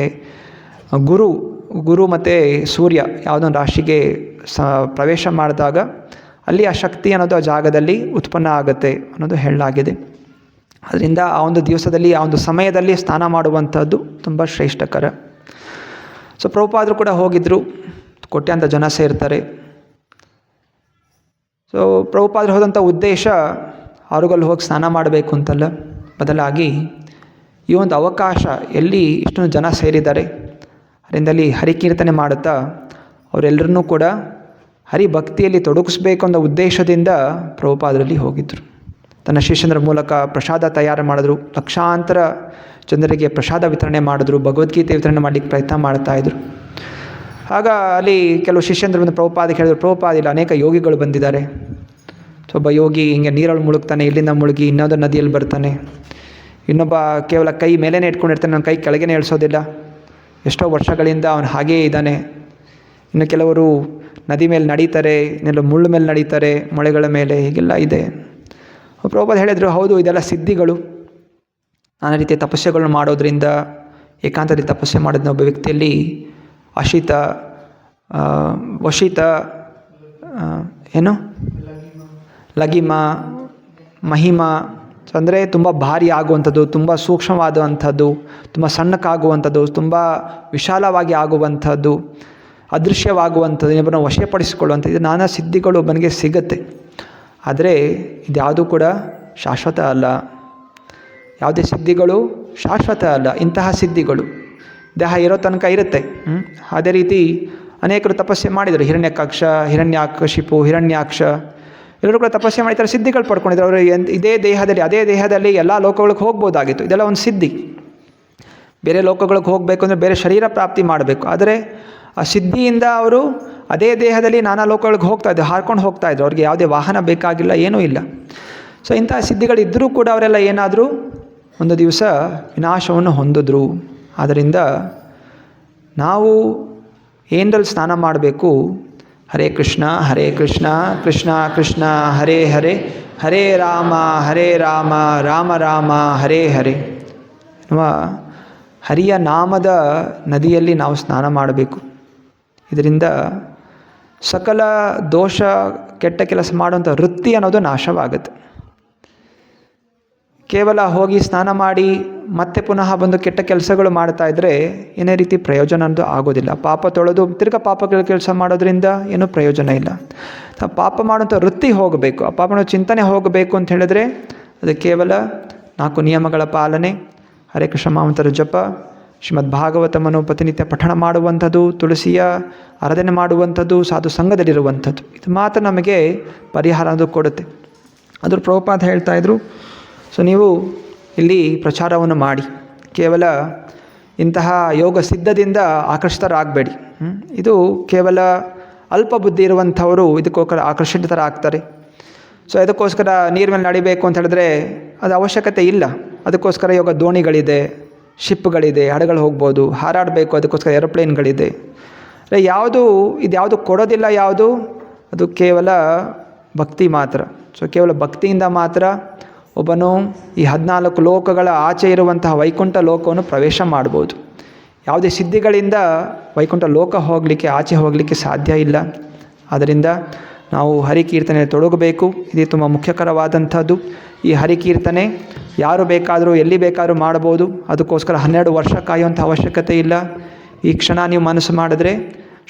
ಗುರು ಮತ್ತು ಸೂರ್ಯ ಯಾವುದೊಂದು ರಾಶಿಗೆ ಪ್ರವೇಶ ಮಾಡಿದಾಗ ಅಲ್ಲಿ ಆ ಶಕ್ತಿ ಅನ್ನೋದು ಆ ಜಾಗದಲ್ಲಿ ಉತ್ಪನ್ನ ಆಗುತ್ತೆ ಅನ್ನೋದು ಹೇಳಲಾಗಿದೆ. ಅದರಿಂದ ಆ ಒಂದು ದಿವಸದಲ್ಲಿ, ಆ ಒಂದು ಸಮಯದಲ್ಲಿ ಸ್ನಾನ ಮಾಡುವಂಥದ್ದು ತುಂಬ ಶ್ರೇಷ್ಠಕರ. ಸೊ ಪ್ರಭುಪಾದರು ಕೂಡ ಹೋಗಿದ್ದರು. ಕೋಟ್ಯಾಂತರ ಜನ ಸೇರ್ತಾರೆ. ಸೊ ಪ್ರಭುಪಾದರು ಹೋದಂಥ ಉದ್ದೇಶ ಅವ್ರಿಗಲ್ಲಿ ಹೋಗಿ ಸ್ನಾನ ಮಾಡಬೇಕು ಅಂತಲ್ಲ, ಬದಲಾಗಿ ಈ ಒಂದು ಅವಕಾಶ ಎಲ್ಲಿ ಇಷ್ಟೊಂದು ಜನ ಸೇರಿದ್ದಾರೆ, ಅದರಿಂದಲ್ಲಿ ಹರಿಕೀರ್ತನೆ ಮಾಡುತ್ತಾ ಅವರೆಲ್ಲರನ್ನೂ ಕೂಡ ಹರಿಭಕ್ತಿಯಲ್ಲಿ ತೊಡಗಿಸ್ಬೇಕು ಅನ್ನೋ ಉದ್ದೇಶದಿಂದ ಪ್ರಭುಪಾದರಲ್ಲಿ ಹೋಗಿದ್ದರು. ತನ್ನ ಶಿಷ್ಯಂದ್ರ ಮೂಲಕ ಪ್ರಸಾದ ತಯಾರು ಮಾಡಿದ್ರು. ಲಕ್ಷಾಂತರ ಜನರಿಗೆ ಪ್ರಸಾದ ವಿತರಣೆ ಮಾಡಿದ್ರು. ಭಗವದ್ಗೀತೆ ವಿತರಣೆ ಮಾಡಲಿಕ್ಕೆ ಪ್ರಯತ್ನ ಮಾಡ್ತಾಯಿದ್ರು. ಆಗ ಅಲ್ಲಿ ಕೆಲವು ಶಿಷ್ಯಂದ್ರ ಬಂದು ಪ್ರಭುಪಾದಕ್ಕೆ ಹೇಳಿದ್ರು, ಪ್ರಭುಪಾದ ಇಲ್ಲಿ ಅನೇಕ ಯೋಗಿಗಳು ಬಂದಿದ್ದಾರೆ. ಒಬ್ಬ ಯೋಗಿ ಹಿಂಗೆ ನೀರಲ್ಲಿ ಮುಳುಗ್ತಾನೆ, ಇಲ್ಲಿಂದ ಮುಳುಗಿ ಇನ್ನೊಂದು ನದಿಯಲ್ಲಿ ಬರ್ತಾನೆ. ಇನ್ನೊಬ್ಬ ಕೇವಲ ಕೈ ಮೇಲೇ ಇಟ್ಕೊಂಡಿರ್ತಾನೆ, ನನ್ನ ಕೈ ಕೆಳಗೇ ಇಳಿಸೋದಿಲ್ಲ. ಎಷ್ಟೋ ವರ್ಷಗಳಿಂದ ಅವನು ಹಾಗೇ ಇದ್ದಾನೆ. ಇನ್ನು ಕೆಲವರು ನದಿ ಮೇಲೆ ನಡೀತಾರೆ, ಇನ್ನೆಲ್ಲ ಮುಳ್ಳು ಮೇಲೆ ನಡೀತಾರೆ, ಮೊಳೆಗಳ ಮೇಲೆ, ಹೀಗೆಲ್ಲ ಇದೆ. ಪ್ರಭುಪಾದ ಹೇಳಿದರು, ಹೌದು ಇದೆಲ್ಲ ಸಿದ್ಧಿಗಳು. ನಾನಾ ರೀತಿಯ ತಪಸ್ಸೆಗಳನ್ನು ಮಾಡೋದ್ರಿಂದ, ಏಕಾಂತದಲ್ಲಿ ತಪಸ್ಸೆ ಮಾಡಿದ ಒಬ್ಬ ವ್ಯಕ್ತಿಯಲ್ಲಿ ಅಶಿತ, ವಶಿತ, ಲಗಿಮ, ಮಹಿಮ ಅಂದರೆ ತುಂಬ ಭಾರಿ ಆಗುವಂಥದ್ದು, ತುಂಬ ಸೂಕ್ಷ್ಮವಾದಂಥದ್ದು, ತುಂಬ ಸಣ್ಣಕ್ಕಾಗುವಂಥದ್ದು, ತುಂಬ ವಿಶಾಲವಾಗಿ ಆಗುವಂಥದ್ದು, ಅದೃಶ್ಯವಾಗುವಂಥದ್ದು, ಇನ್ನೊಬ್ಬರನ್ನ ವಶಪಡಿಸಿಕೊಳ್ಳುವಂಥದ್ದು, ಇದು ನಾನಾ ಸಿದ್ಧಿಗಳು ಒಬ್ಬನಿಗೆ ಸಿಗುತ್ತೆ. ಆದರೆ ಇದ್ಯಾವುದೂ ಕೂಡ ಶಾಶ್ವತ ಅಲ್ಲ. ಯಾವುದೇ ಸಿದ್ಧಿಗಳು ಶಾಶ್ವತ ಅಲ್ಲ. ಇಂತಹ ಸಿದ್ಧಿಗಳು ದೇಹ ಇರೋ ತನಕ ಇರುತ್ತೆ. ಅದೇ ರೀತಿ ಅನೇಕರು ತಪಸ್ಸೆ ಮಾಡಿದರು. ಹಿರಣ್ಯಾಕ್ಷಿಪು, ಹಿರಣ್ಯಾಕ್ಷ ಎಲ್ಲರೂ ಕೂಡ ತಪಸ್ಸೆ ಮಾಡಿದ್ದಾರೆ, ಸಿದ್ಧಿಗಳು ಪಡ್ಕೊಂಡಿದ್ರು. ಅವರು ಅದೇ ದೇಹದಲ್ಲಿ ಎಲ್ಲ ಲೋಕಗಳಿಗೆ ಹೋಗ್ಬೋದಾಗಿತ್ತು. ಇದೆಲ್ಲ ಒಂದು ಸಿದ್ಧಿ. ಬೇರೆ ಲೋಕಗಳಿಗೆ ಹೋಗಬೇಕು ಅಂದರೆ ಬೇರೆ ಶರೀರ ಪ್ರಾಪ್ತಿ ಮಾಡಬೇಕು. ಆದರೆ ಆ ಸಿದ್ಧಿಯಿಂದ ಅವರು ಅದೇ ದೇಹದಲ್ಲಿ ನಾನಾ ಲೋಕಗಳಿಗೆ ಹೋಗ್ತಾಯಿದ್ರು, ಹಾರ್ಕೊಂಡು ಹೋಗ್ತಾಯಿದ್ರು. ಅವ್ರಿಗೆ ಯಾವುದೇ ವಾಹನ ಬೇಕಾಗಿಲ್ಲ, ಏನೂ ಇಲ್ಲ. ಸೊ ಇಂತಹ ಸಿದ್ಧಿಗಳಿದ್ದರೂ ಕೂಡ ಅವರೆಲ್ಲ ಏನಾದರೂ ಒಂದು ದಿವಸ ವಿನಾಶವನ್ನು ಹೊಂದಿದ್ರು. ಆದ್ದರಿಂದ ನಾವು ಏನರಲ್ಲಿ ಸ್ನಾನ ಮಾಡಬೇಕು? ಹರೇ ಕೃಷ್ಣ ಕೃಷ್ಣ ಕೃಷ್ಣ ಹರೇ ಹರೇ, ಹರೇ ರಾಮ ರಾಮ ರಾಮ ಹರೇ ಹರೇ ಎನ್ನುವ ಹರಿಯ ನಾಮದ ನದಿಯಲ್ಲಿ ನಾವು ಸ್ನಾನ ಮಾಡಬೇಕು. ಇದರಿಂದ ಸಕಲ ದೋಷ, ಕೆಟ್ಟ ಕೆಲಸ ಮಾಡುವಂಥ ವೃತ್ತಿ ಅನ್ನೋದು ನಾಶವಾಗುತ್ತೆ. ಕೇವಲ ಹೋಗಿ ಸ್ನಾನ ಮಾಡಿ ಮತ್ತೆ ಪುನಃ ಬಂದು ಕೆಟ್ಟ ಕೆಲಸಗಳು ಮಾಡ್ತಾ ಇದ್ದರೆ ಏನೇ ರೀತಿ ಪ್ರಯೋಜನ ಅನ್ನೋದು ಆಗೋದಿಲ್ಲ. ಪಾಪ ತೊಳೆದು ತಿರ್ಗ ಪಾಪಗಳ ಕೆಲಸ ಮಾಡೋದ್ರಿಂದ ಏನೂ ಪ್ರಯೋಜನ ಇಲ್ಲ. ಪಾಪ ಮಾಡುವಂಥ ವೃತ್ತಿ ಹೋಗಬೇಕು, ಆ ಪಾಪನ ಚಿಂತನೆ ಹೋಗಬೇಕು ಅಂತ ಹೇಳಿದ್ರೆ ಅದು ಕೇವಲ 4 ನಿಯಮಗಳ ಪಾಲನೆ, ಹರೇ ಕೃಷ್ಣ ಮಹಾಮಂತ್ರ ಜಪ, ಶ್ರೀಮದ್ ಭಾಗವತಮನ್ನು ಪ್ರತಿನಿತ್ಯ ಪಠಣ ಮಾಡುವಂಥದ್ದು, ತುಳಸಿಯ ಆರಾಧನೆ ಮಾಡುವಂಥದ್ದು, ಸಾಧು ಸಂಘದಲ್ಲಿರುವಂಥದ್ದು, ಇದು ಮಾತ್ರ ನಮಗೆ ಪರಿಹಾರ ಅದು ಕೊಡುತ್ತೆ. ಅದ್ರ ಪ್ರಭುಪಾದ ಹೇಳ್ತಾಯಿದ್ರು, ಸೊ ನೀವು ಇಲ್ಲಿ ಪ್ರಚಾರವನ್ನು ಮಾಡಿ, ಕೇವಲ ಇಂತಹ ಯೋಗ ಸಿದ್ಧದಿಂದ ಆಕರ್ಷಿತರಾಗಬೇಡಿ. ಇದು ಕೇವಲ ಅಲ್ಪ ಬುದ್ಧಿ ಇರುವಂಥವರು ಇದಕ್ಕೋಸ್ಕರ ಆಕರ್ಷಿತರಾಗ್ತಾರೆ. ಸೊ ಇದಕ್ಕೋಸ್ಕರ ನೀರು ಮೇಲೆ ನಡಿಬೇಕು ಅಂತ ಹೇಳಿದ್ರೆ ಅದು ಅವಶ್ಯಕತೆ ಇಲ್ಲ. ಅದಕ್ಕೋಸ್ಕರ ಯೋಗ ದೋಣಿಗಳಿದೆ, ಶಿಪ್ಗಳಿದೆ, ಹಡಗಳು ಹೋಗ್ಬೋದು. ಹಾರಾಡಬೇಕು, ಅದಕ್ಕೋಸ್ಕರ ಏರೋಪ್ಲೇನ್ಗಳಿದೆ. ಇದ್ಯಾವುದು ಕೊಡೋದಿಲ್ಲ. ಯಾವುದು ಅದು ಕೇವಲ ಭಕ್ತಿ ಮಾತ್ರ. ಸೊ ಕೇವಲ ಭಕ್ತಿಯಿಂದ ಮಾತ್ರ ಒಬ್ಬನು ಈ 14 ಲೋಕಗಳ ಆಚೆ ಇರುವಂತಹ ವೈಕುಂಠ ಲೋಕವನ್ನು ಪ್ರವೇಶ ಮಾಡ್ಬೋದು. ಯಾವುದೇ ಸಿದ್ಧಿಗಳಿಂದ ವೈಕುಂಠ ಲೋಕ ಹೋಗಲಿಕ್ಕೆ, ಆಚೆ ಹೋಗಲಿಕ್ಕೆ ಸಾಧ್ಯ ಇಲ್ಲ. ಆದ್ದರಿಂದ ನಾವು ಹರಿಕೀರ್ತನೆ ತೊಡಗಬೇಕು. ಇದು ತುಂಬ ಮುಖ್ಯಕರವಾದಂಥದ್ದು. ಈ ಹರಿಕೀರ್ತನೆ ಯಾರು ಬೇಕಾದರೂ ಎಲ್ಲಿ ಬೇಕಾದರೂ ಮಾಡ್ಬೋದು. ಅದಕ್ಕೋಸ್ಕರ 12 ವರ್ಷ ಕಾಯುವಂಥ ಅವಶ್ಯಕತೆ ಇಲ್ಲ. ಈ ಕ್ಷಣ ನೀವು ಮನಸ್ಸು ಮಾಡಿದ್ರೆ,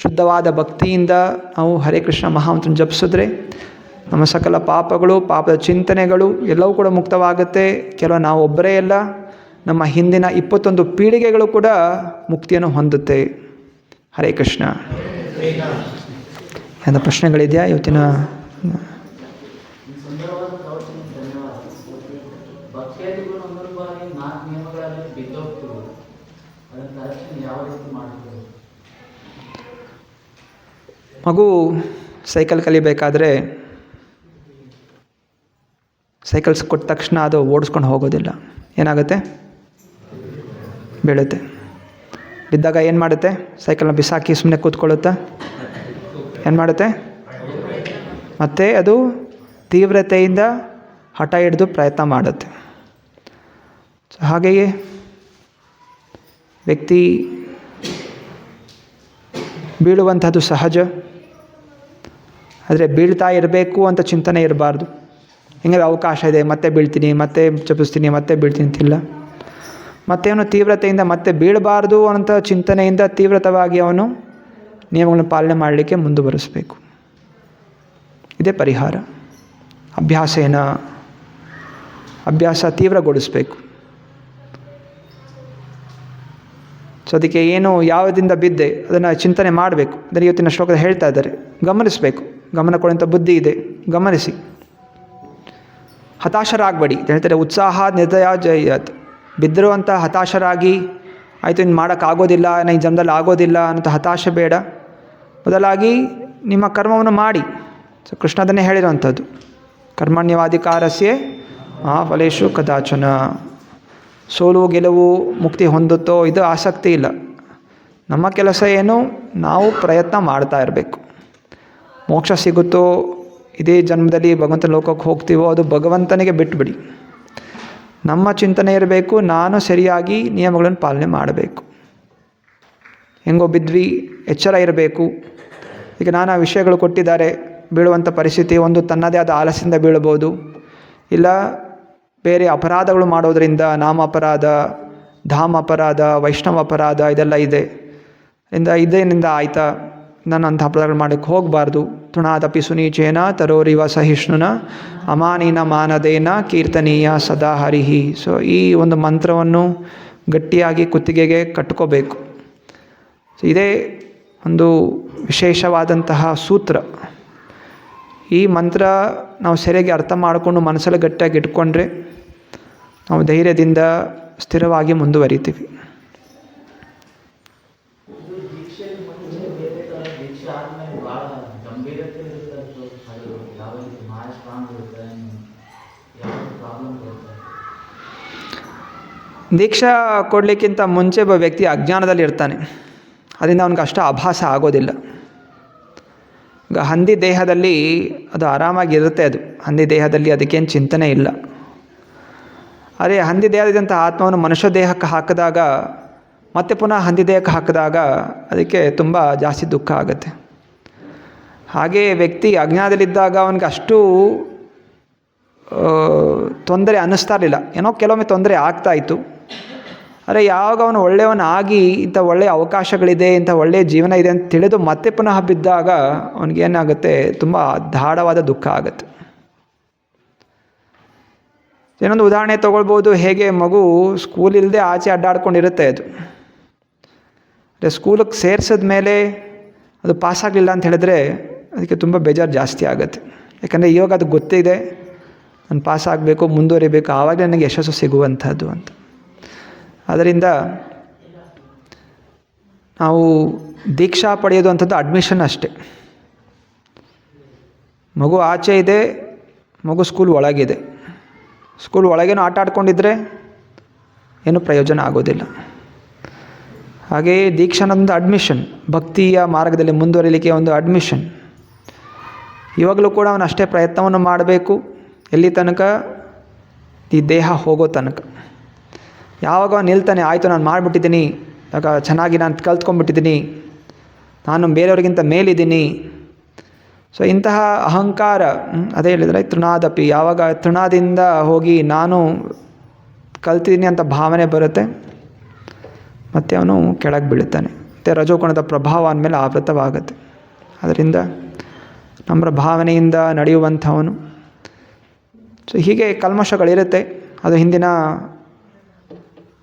ಶುದ್ಧವಾದ ಭಕ್ತಿಯಿಂದ ನಾವು ಹರೇ ಕೃಷ್ಣ ಮಹಾಮಂತ್ರ ಜಪಿಸಿದ್ರೆ ನಮ್ಮ ಸಕಲ ಪಾಪಗಳು, ಪಾಪದ ಚಿಂತನೆಗಳು ಎಲ್ಲವೂ ಕೂಡ ಮುಕ್ತವಾಗುತ್ತೆ. ಕೆಲವು ನಾವು ಒಬ್ಬರೇ ಅಲ್ಲ, ನಮ್ಮ ಹಿಂದಿನ 21 ಪೀಳಿಗೆಗಳು ಕೂಡ ಮುಕ್ತಿಯನ್ನು ಹೊಂದುತ್ತೆ. ಹರೇ ಕೃಷ್ಣ. ಏನಾದ ಪ್ರಶ್ನೆಗಳಿದೆಯಾ ಇವತ್ತಿನ? ಮಗು ಸೈಕಲ್ ಕಲಿಬೇಕಾದ್ರೆ ಸೈಕಲ್ಸ್ ಕೊಟ್ಟ ತಕ್ಷಣ ಅದು ಓಡಿಸ್ಕೊಂಡು ಹೋಗೋದಿಲ್ಲ. ಏನಾಗುತ್ತೆ? ಬೀಳುತ್ತೆ. ಬಿದ್ದಾಗ ಏನು ಮಾಡುತ್ತೆ? ಸೈಕಲ್ನ ಬಿಸಾಕಿ ಸುಮ್ಮನೆ ಕೂತ್ಕೊಳ್ಳುತ್ತಾ? ಏನು ಮಾಡುತ್ತೆ? ಮತ್ತು ಅದು ತೀವ್ರತೆಯಿಂದ ಹಠ ಹಿಡಿದು ಪ್ರಯತ್ನ ಮಾಡುತ್ತೆ. ಹಾಗೆಯೇ ವ್ಯಕ್ತಿ ಬೀಳುವಂಥದ್ದು ಸಹಜ. ಆದರೆ ಬೀಳ್ತಾ ಇರಬೇಕು ಅಂತ ಚಿಂತನೆ ಇರಬಾರ್ದು. ಹೆಂಗೆ ಅವಕಾಶ ಇದೆ, ಮತ್ತೆ ಬೀಳ್ತೀನಿ, ಮತ್ತೆ ಚಪಿಸ್ತೀನಿ, ಮತ್ತೆ ಬೀಳ್ತೀನಿ ಅಂತಿಲ್ಲ. ಮತ್ತೇನು ತೀವ್ರತೆಯಿಂದ ಮತ್ತೆ ಬೀಳಬಾರ್ದು ಅಂತ ಚಿಂತನೆಯಿಂದ ತೀವ್ರತವಾಗಿ ಅವನು ನಿಯಮಗಳನ್ನು ಪಾಲನೆ ಮಾಡಲಿಕ್ಕೆ ಮುಂದುವರಿಸಬೇಕು. ಇದೇ ಪರಿಹಾರ. ಅಭ್ಯಾಸ ತೀವ್ರಗೊಳಿಸಬೇಕು. ಸೊ ಅದಕ್ಕೆ ಏನು ಯಾವುದರಿಂದ ಬಿದ್ದೆ ಅದನ್ನು ಚಿಂತನೆ ಮಾಡಬೇಕು. ಅದನ್ನು ಇವತ್ತಿನ ಶ್ಲೋಕದ ಹೇಳ್ತಾ ಇದ್ದಾರೆ. ಗಮನಿಸಬೇಕು. ಗಮನ ಕೊಡುವಂಥ ಬುದ್ಧಿ ಇದೆ, ಗಮನಿಸಿ. ಹತಾಶರಾಗಬೇಡಿ ಅಂತ ಹೇಳ್ತಾರೆ. ಉತ್ಸಾಹ ನಿರ್ದಯ ಜಯತ್. ಬಿದ್ದಿರುವಂಥ ಹತಾಶರಾಗಿ ಆಯಿತು ಇನ್ನು ಮಾಡೋಕ್ಕಾಗೋದಿಲ್ಲ, ಈ ಜನ್ಮದಲ್ಲಿ ಆಗೋದಿಲ್ಲ ಅನ್ನೋ ಹತಾಶೆ ಬೇಡ. ಬದಲಾಗಿ ನಿಮ್ಮ ಕರ್ಮವನ್ನು ಮಾಡಿ. ಸೊ ಕೃಷ್ಣ ಅದನ್ನೇ ಹೇಳಿರುವಂಥದ್ದು, ಕರ್ಮಣ್ಯವಾಧಿಕಾರಸ್ಯೆ ಫಲೇಶು ಕದಾಚನ. ಸೋಲು ಗೆಲುವು ಮುಕ್ತಿ ಹೊಂದುತ್ತೋ ಇದು ಆಸಕ್ತಿ ಇಲ್ಲ. ನಮ್ಮ ಕೆಲಸ ಏನು? ನಾವು ಪ್ರಯತ್ನ ಮಾಡ್ತಾ ಇರಬೇಕು. ಮೋಕ್ಷ ಸಿಗುತ್ತೋ ಇದೇ ಜನ್ಮದಲ್ಲಿ ಭಗವಂತನ ಲೋಕಕ್ಕೆ ಹೋಗ್ತೀವೋ ಅದು ಭಗವಂತನಿಗೆ ಬಿಟ್ಟುಬಿಡಿ. ನಮ್ಮ ಚಿಂತನೆ ಇರಬೇಕು, ನಾನು ಸರಿಯಾಗಿ ನಿಯಮಗಳನ್ನು ಪಾಲನೆ ಮಾಡಬೇಕು. ಹೆಂಗೋ ಬಿದ್ವಿ, ಎಚ್ಚರ ಇರಬೇಕು. ಈಗ ನಾನಾ ವಿಷಯಗಳು ಕೊಟ್ಟಿದ್ದಾರೆ. ಬೀಳುವಂಥ ಪರಿಸ್ಥಿತಿ ಒಂದು ತನ್ನದೇ ಆದ ಆಲಸ್ಯದಿಂದ ಬೀಳ್ಬೋದು, ಇಲ್ಲ ಬೇರೆ ಅಪರಾಧಗಳು ಮಾಡೋದರಿಂದ, ನಾಮ ಅಪರಾಧ, ಧಾಮ ಅಪರಾಧ, ವೈಷ್ಣವ ಅಪರಾಧ ಇದೆಲ್ಲ ಇದೆ. ಇದೇನಿಂದ ಆಯಿತಾ ನಾನು ಅಂಥ ಅಪರಾಧಗಳು ಮಾಡೋಕ್ಕೆ ಹೋಗಬಾರ್ದು. ತೃಣಾದಪಿ ಸುನೀಚೇನ ತರೋರಿವ ಸಹಿಷ್ಣುನ ಅಮಾನೀನ ಮಾನದೇನ ಕೀರ್ತನೀಯ ಸದಾ ಹರಿಹಿ. ಸೊ ಈ ಒಂದು ಮಂತ್ರವನ್ನು ಗಟ್ಟಿಯಾಗಿ ಕುತ್ತಿಗೆಗೆ ಕಟ್ಕೋಬೇಕು. ಸೊ ಇದೇ ಒಂದು ವಿಶೇಷವಾದಂತಹ ಸೂತ್ರ. ಈ ಮಂತ್ರ ನಾವು ಸರಿಯಾಗಿ ಅರ್ಥ ಮಾಡಿಕೊಂಡು ಮನಸ್ಸಲ್ಲಿ ಗಟ್ಟಿಯಾಗಿ ಇಟ್ಕೊಂಡ್ರೆ ನಾವು ಧೈರ್ಯದಿಂದ ಸ್ಥಿರವಾಗಿ ಮುಂದುವರಿತೀವಿ. ದೀಕ್ಷಾ ಕೊಡಲಿಕ್ಕಿಂತ ಮುಂಚೆ ಒಬ್ಬ ವ್ಯಕ್ತಿ ಅಜ್ಞಾನದಲ್ಲಿ ಇರ್ತಾನೆ. ಅದರಿಂದ ಅವನಿಗೆ ಅಷ್ಟು ಆಭಾಸ ಆಗೋದಿಲ್ಲ. ಈಗ ಹಂದಿ ದೇಹದಲ್ಲಿ ಅದು ಆರಾಮಾಗಿರುತ್ತೆ. ಅದು ಹಂದಿ ದೇಹದಲ್ಲಿ ಅದಕ್ಕೇನು ಚಿಂತನೆ ಇಲ್ಲ. ಆದರೆ ಹಂದಿ ದೇಹದಂಥ ಆತ್ಮವನ್ನು ಮನುಷ್ಯ ದೇಹಕ್ಕೆ ಹಾಕಿದಾಗ ಮತ್ತೆ ಪುನಃ ಹಂದಿ ದೇಹಕ್ಕೆ ಹಾಕಿದಾಗ ಅದಕ್ಕೆ ತುಂಬ ಜಾಸ್ತಿ ದುಃಖ ಆಗುತ್ತೆ. ಹಾಗೆಯೇ ವ್ಯಕ್ತಿ ಅಜ್ಞಾನದಲ್ಲಿದ್ದಾಗ ಅವನಿಗೆ ಅಷ್ಟು ತೊಂದರೆ ಅನ್ನಿಸ್ತಾ ಇರಲಿಲ್ಲ. ಏನೋ ಕೆಲವೊಮ್ಮೆ ತೊಂದರೆ ಆಗ್ತಾಯಿತ್ತು. ಆದರೆ ಯಾವಾಗ ಅವನು ಒಳ್ಳೆಯವನಾಗಿ ಇಂಥ ಒಳ್ಳೆಯ ಅವಕಾಶಗಳಿದೆ, ಇಂಥ ಒಳ್ಳೆಯ ಜೀವನ ಇದೆ ಅಂತ ತಿಳಿದು ಮತ್ತೆ ಪುನಃ ಬಿದ್ದಾಗ ಅವನಿಗೇನಾಗುತ್ತೆ, ತುಂಬ ಗಾಢವಾದ ದುಃಖ ಆಗುತ್ತೆ. ಇನ್ನೊಂದು ಉದಾಹರಣೆ ತೊಗೊಳ್ಬೋದು. ಹೇಗೆ ಮಗು ಸ್ಕೂಲ್ ಇಲ್ಲದೆ ಆಚೆ ಅಡ್ಡಾಡ್ಕೊಂಡಿರುತ್ತೆ. ಅದು ಸ್ಕೂಲಿಗೆ ಸೇರಿಸಿದ ಮೇಲೆ ಅದು ಪಾಸಾಗಲಿಲ್ಲ ಅಂತ ಹೇಳಿದ್ರೆ ಅದಕ್ಕೆ ತುಂಬ ಬೇಜಾರು ಜಾಸ್ತಿ ಆಗುತ್ತೆ. ಯಾಕಂದರೆ ಇವಾಗ ಅದು ಗೊತ್ತಿದೆ, ನಾನು ಪಾಸಾಗಬೇಕು, ಮುಂದುವರಿಬೇಕು, ಆವಾಗ ನನಗೆ ಯಶಸ್ಸು ಸಿಗುವಂಥದ್ದು ಅಂತ. ಅದರಿಂದ ನಾವು ದೀಕ್ಷಾ ಪಡೆಯೋದು ಅಂಥದ್ದು ಅಡ್ಮಿಷನ್ ಅಷ್ಟೆ. ಮಗು ಆಚೆ ಇದೆ, ಮಗು ಸ್ಕೂಲ್ ಒಳಗಿದೆ. ಸ್ಕೂಲ್ ಒಳಗೇನೂ ಆಟ ಆಡ್ಕೊಂಡಿದ್ರೆ ಏನೂ ಪ್ರಯೋಜನ ಆಗೋದಿಲ್ಲ. ಹಾಗೆಯೇ ದೀಕ್ಷಾನೊಂದು ಅಡ್ಮಿಷನ್, ಭಕ್ತಿಯ ಮಾರ್ಗದಲ್ಲಿ ಮುಂದುವರಿಲಿಕ್ಕೆ ಒಂದು ಅಡ್ಮಿಷನ್. ಇವಾಗಲೂ ಕೂಡ ಅವನು ಅಷ್ಟೇ ಪ್ರಯತ್ನವನ್ನು ಮಾಡಬೇಕು. ಎಲ್ಲಿ ತನಕ? ಈ ದೇಹ ಹೋಗೋ ತನಕ. ಯಾವಾಗ ಅವನು ನಿಲ್ತಾನೆ, ಆಯಿತು ನಾನು ಮಾಡಿಬಿಟ್ಟಿದ್ದೀನಿ, ಆಗ ಚೆನ್ನಾಗಿ ನಾನು ಕಲ್ತ್ಕೊಂಡ್ಬಿಟ್ಟಿದ್ದೀನಿ, ನಾನು ಬೇರೆಯವ್ರಿಗಿಂತ ಮೇಲಿದ್ದೀನಿ. ಸೊ ಇಂತಹ ಅಹಂಕಾರ, ಅದೇ ಹೇಳಿದರೆ ತೃಣಾದಪಿ, ಯಾವಾಗ ತೃಣದಿಂದ ಹೋಗಿ ನಾನು ಕಲ್ತಿದ್ದೀನಿ ಅಂತ ಭಾವನೆ ಬರುತ್ತೆ, ಮತ್ತು ಅವನು ಕೆಳಗೆ ಬೀಳುತ್ತಾನೆ. ಮತ್ತು ರಜೋಗುಣದ ಪ್ರಭಾವ ಅಂದಮೇಲೆ ಆವೃತವಾಗುತ್ತೆ. ಅದರಿಂದ ನಮ್ರ ಭಾವನೆಯಿಂದ ನಡೆಯುವಂಥವನು. ಸೊ ಹೀಗೆ ಕಲ್ಮಶಗಳಿರುತ್ತೆ. ಅದು ಹಿಂದಿನ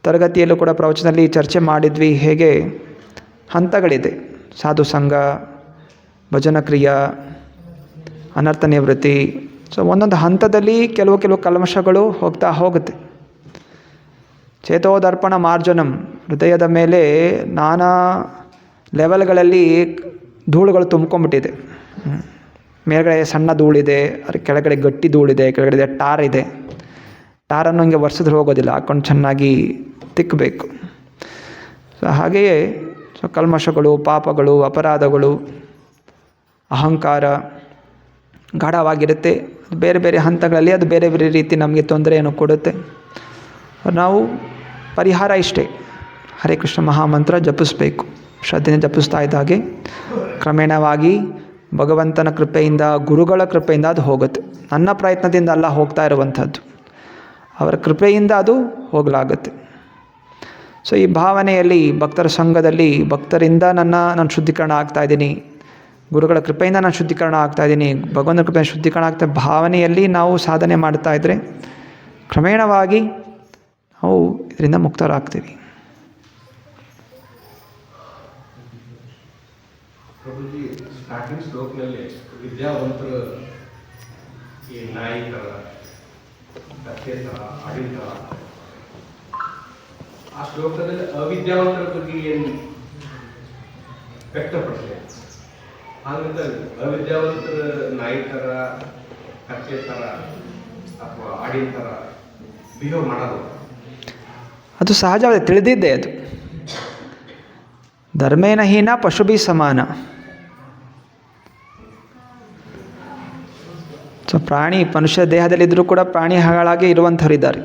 ತರಗತಿಯಲ್ಲೂ ಕೂಡ ಪ್ರವಚನದಲ್ಲಿ ಚರ್ಚೆ ಮಾಡಿದ್ವಿ. ಹೇಗೆ ಹಂತಗಳಿದೆ: ಸಾಧು ಸಂಘ, ಭಜನ ಕ್ರಿಯಾ, ಅನರ್ಥ ನಿವೃತ್ತಿ. ಸೊ ಒಂದೊಂದು ಹಂತದಲ್ಲಿ ಕೆಲವು ಕಲ್ಮಶಗಳು ಹೋಗುತ್ತೆ. ಚೇತೋದರ್ಪಣ ಮಾರ್ಜನಂ, ಹೃದಯದ ಮೇಲೆ ನಾನಾ ಲೆವೆಲ್ಗಳಲ್ಲಿ ಧೂಳುಗಳು ತುಂಬ್ಕೊಂಡ್ಬಿಟ್ಟಿದೆ. ಮೇಲ್ಗಡೆ ಸಣ್ಣ ಧೂಳಿದೆ, ಅದ್ರ ಕೆಳಗಡೆ ಗಟ್ಟಿ ಧೂಳಿದೆ, ಕೆಳಗಡೆ ಟಾರ್ ಇದೆ. ಟಾರನ್ನು ಹಿಂಗೆ ಒರೆಸಿದ್ರೆ ಹೋಗೋದಿಲ್ಲ, ಹಾಕ್ಕೊಂಡು ಚೆನ್ನಾಗಿ ತಿಕ್ಕಬೇಕು. ಸೊ ಹಾಗೆಯೇ ಕಲ್ಮಶಗಳು, ಪಾಪಗಳು, ಅಪರಾಧಗಳು, ಅಹಂಕಾರ ಗಾಢವಾಗಿರುತ್ತೆ. ಬೇರೆ ಬೇರೆ ಹಂತಗಳಲ್ಲಿ ಅದು ಬೇರೆ ಬೇರೆ ರೀತಿ ನಮಗೆ ತೊಂದರೆಯನ್ನು ಕೊಡುತ್ತೆ. ನಾವು ಪರಿಹಾರ ಇಷ್ಟೇ: ಹರೇ ಕೃಷ್ಣ ಮಹಾಮಂತ್ರ ಜಪಿಸಬೇಕು. ಶ್ರದ್ಧೆಯನ್ನು ಜಪಿಸ್ತಾ ಇದ್ದಾಗೆ ಕ್ರಮೇಣವಾಗಿ ಭಗವಂತನ ಕೃಪೆಯಿಂದ, ಗುರುಗಳ ಕೃಪೆಯಿಂದ ಅದು ಹೋಗುತ್ತೆ. ನನ್ನ ಪ್ರಯತ್ನದಿಂದ ಅಲ್ಲ ಹೋಗ್ತಾ ಇರುವಂಥದ್ದು, ಅವರ ಕೃಪೆಯಿಂದ ಅದು ಹೋಗಲಾಗುತ್ತೆ. ಸೊ ಈ ಭಾವನೆಯಲ್ಲಿ, ಭಕ್ತರ ಸಂಘದಲ್ಲಿ ಭಕ್ತರಿಂದ ನಾನು ಶುದ್ಧೀಕರಣ ಆಗ್ತಾಯಿದ್ದೀನಿ, ಗುರುಗಳ ಕೃಪೆಯಿಂದ ನಾನು ಶುದ್ಧೀಕರಣ ಆಗ್ತಾಯಿದ್ದೀನಿ, ಭಗವಂತನ ಕೃಪೆಯಿಂದ ಶುದ್ಧೀಕರಣ ಆಗ್ತಾ ಭಾವನೆಯಲ್ಲಿ ನಾವು ಸಾಧನೆ ಮಾಡ್ತಾ ಇದ್ದರೆ ಕ್ರಮೇಣವಾಗಿ ನಾವು ಇದರಿಂದ ಮುಕ್ತರಾಗ್ತೀವಿ. ಪ್ರಭುಜಿ, ಸ್ಟಾರ್ಟಿಂಗ್ ಶ್ಲೋಕನಲ್ಲಿ ವಿದ್ಯಾವಂತರು ಈ ನಾಯಿ ಥರ, ಕತ್ತೆ ಥರ, ಅಡಿ ಥರ, ಆ ಶ್ಲೋಕದಲ್ಲಿ ಅವಿದ್ಯಾವಂತರ ಬಗ್ಗೆ ಏನು ವ್ಯಕ್ತಪಡಿಸಿದೆ? ಹಾಗಂತ ಅವಿದ್ಯಾವಂತರ ನಾಯಿ ಥರ, ಕತ್ತೆ ಥರ ಅಥವಾ ಅಡಿ ಥರ ಬಿಹೇವ್ ಮಾಡೋದು ಅದು ಸಹಜವಾದ, ತಿಳಿದಿದ್ದೆ. ಅದು ಧರ್ಮೇನ ಹೀನ ಪಶುಭಿ ಸಮಾನ. ಸೊ ಪ್ರಾಣಿ, ಮನುಷ್ಯ ದೇಹದಲ್ಲಿದ್ದರೂ ಕೂಡ ಪ್ರಾಣಿಗಳಾಗಿ ಇರುವಂಥವರಿದ್ದಾರೆ.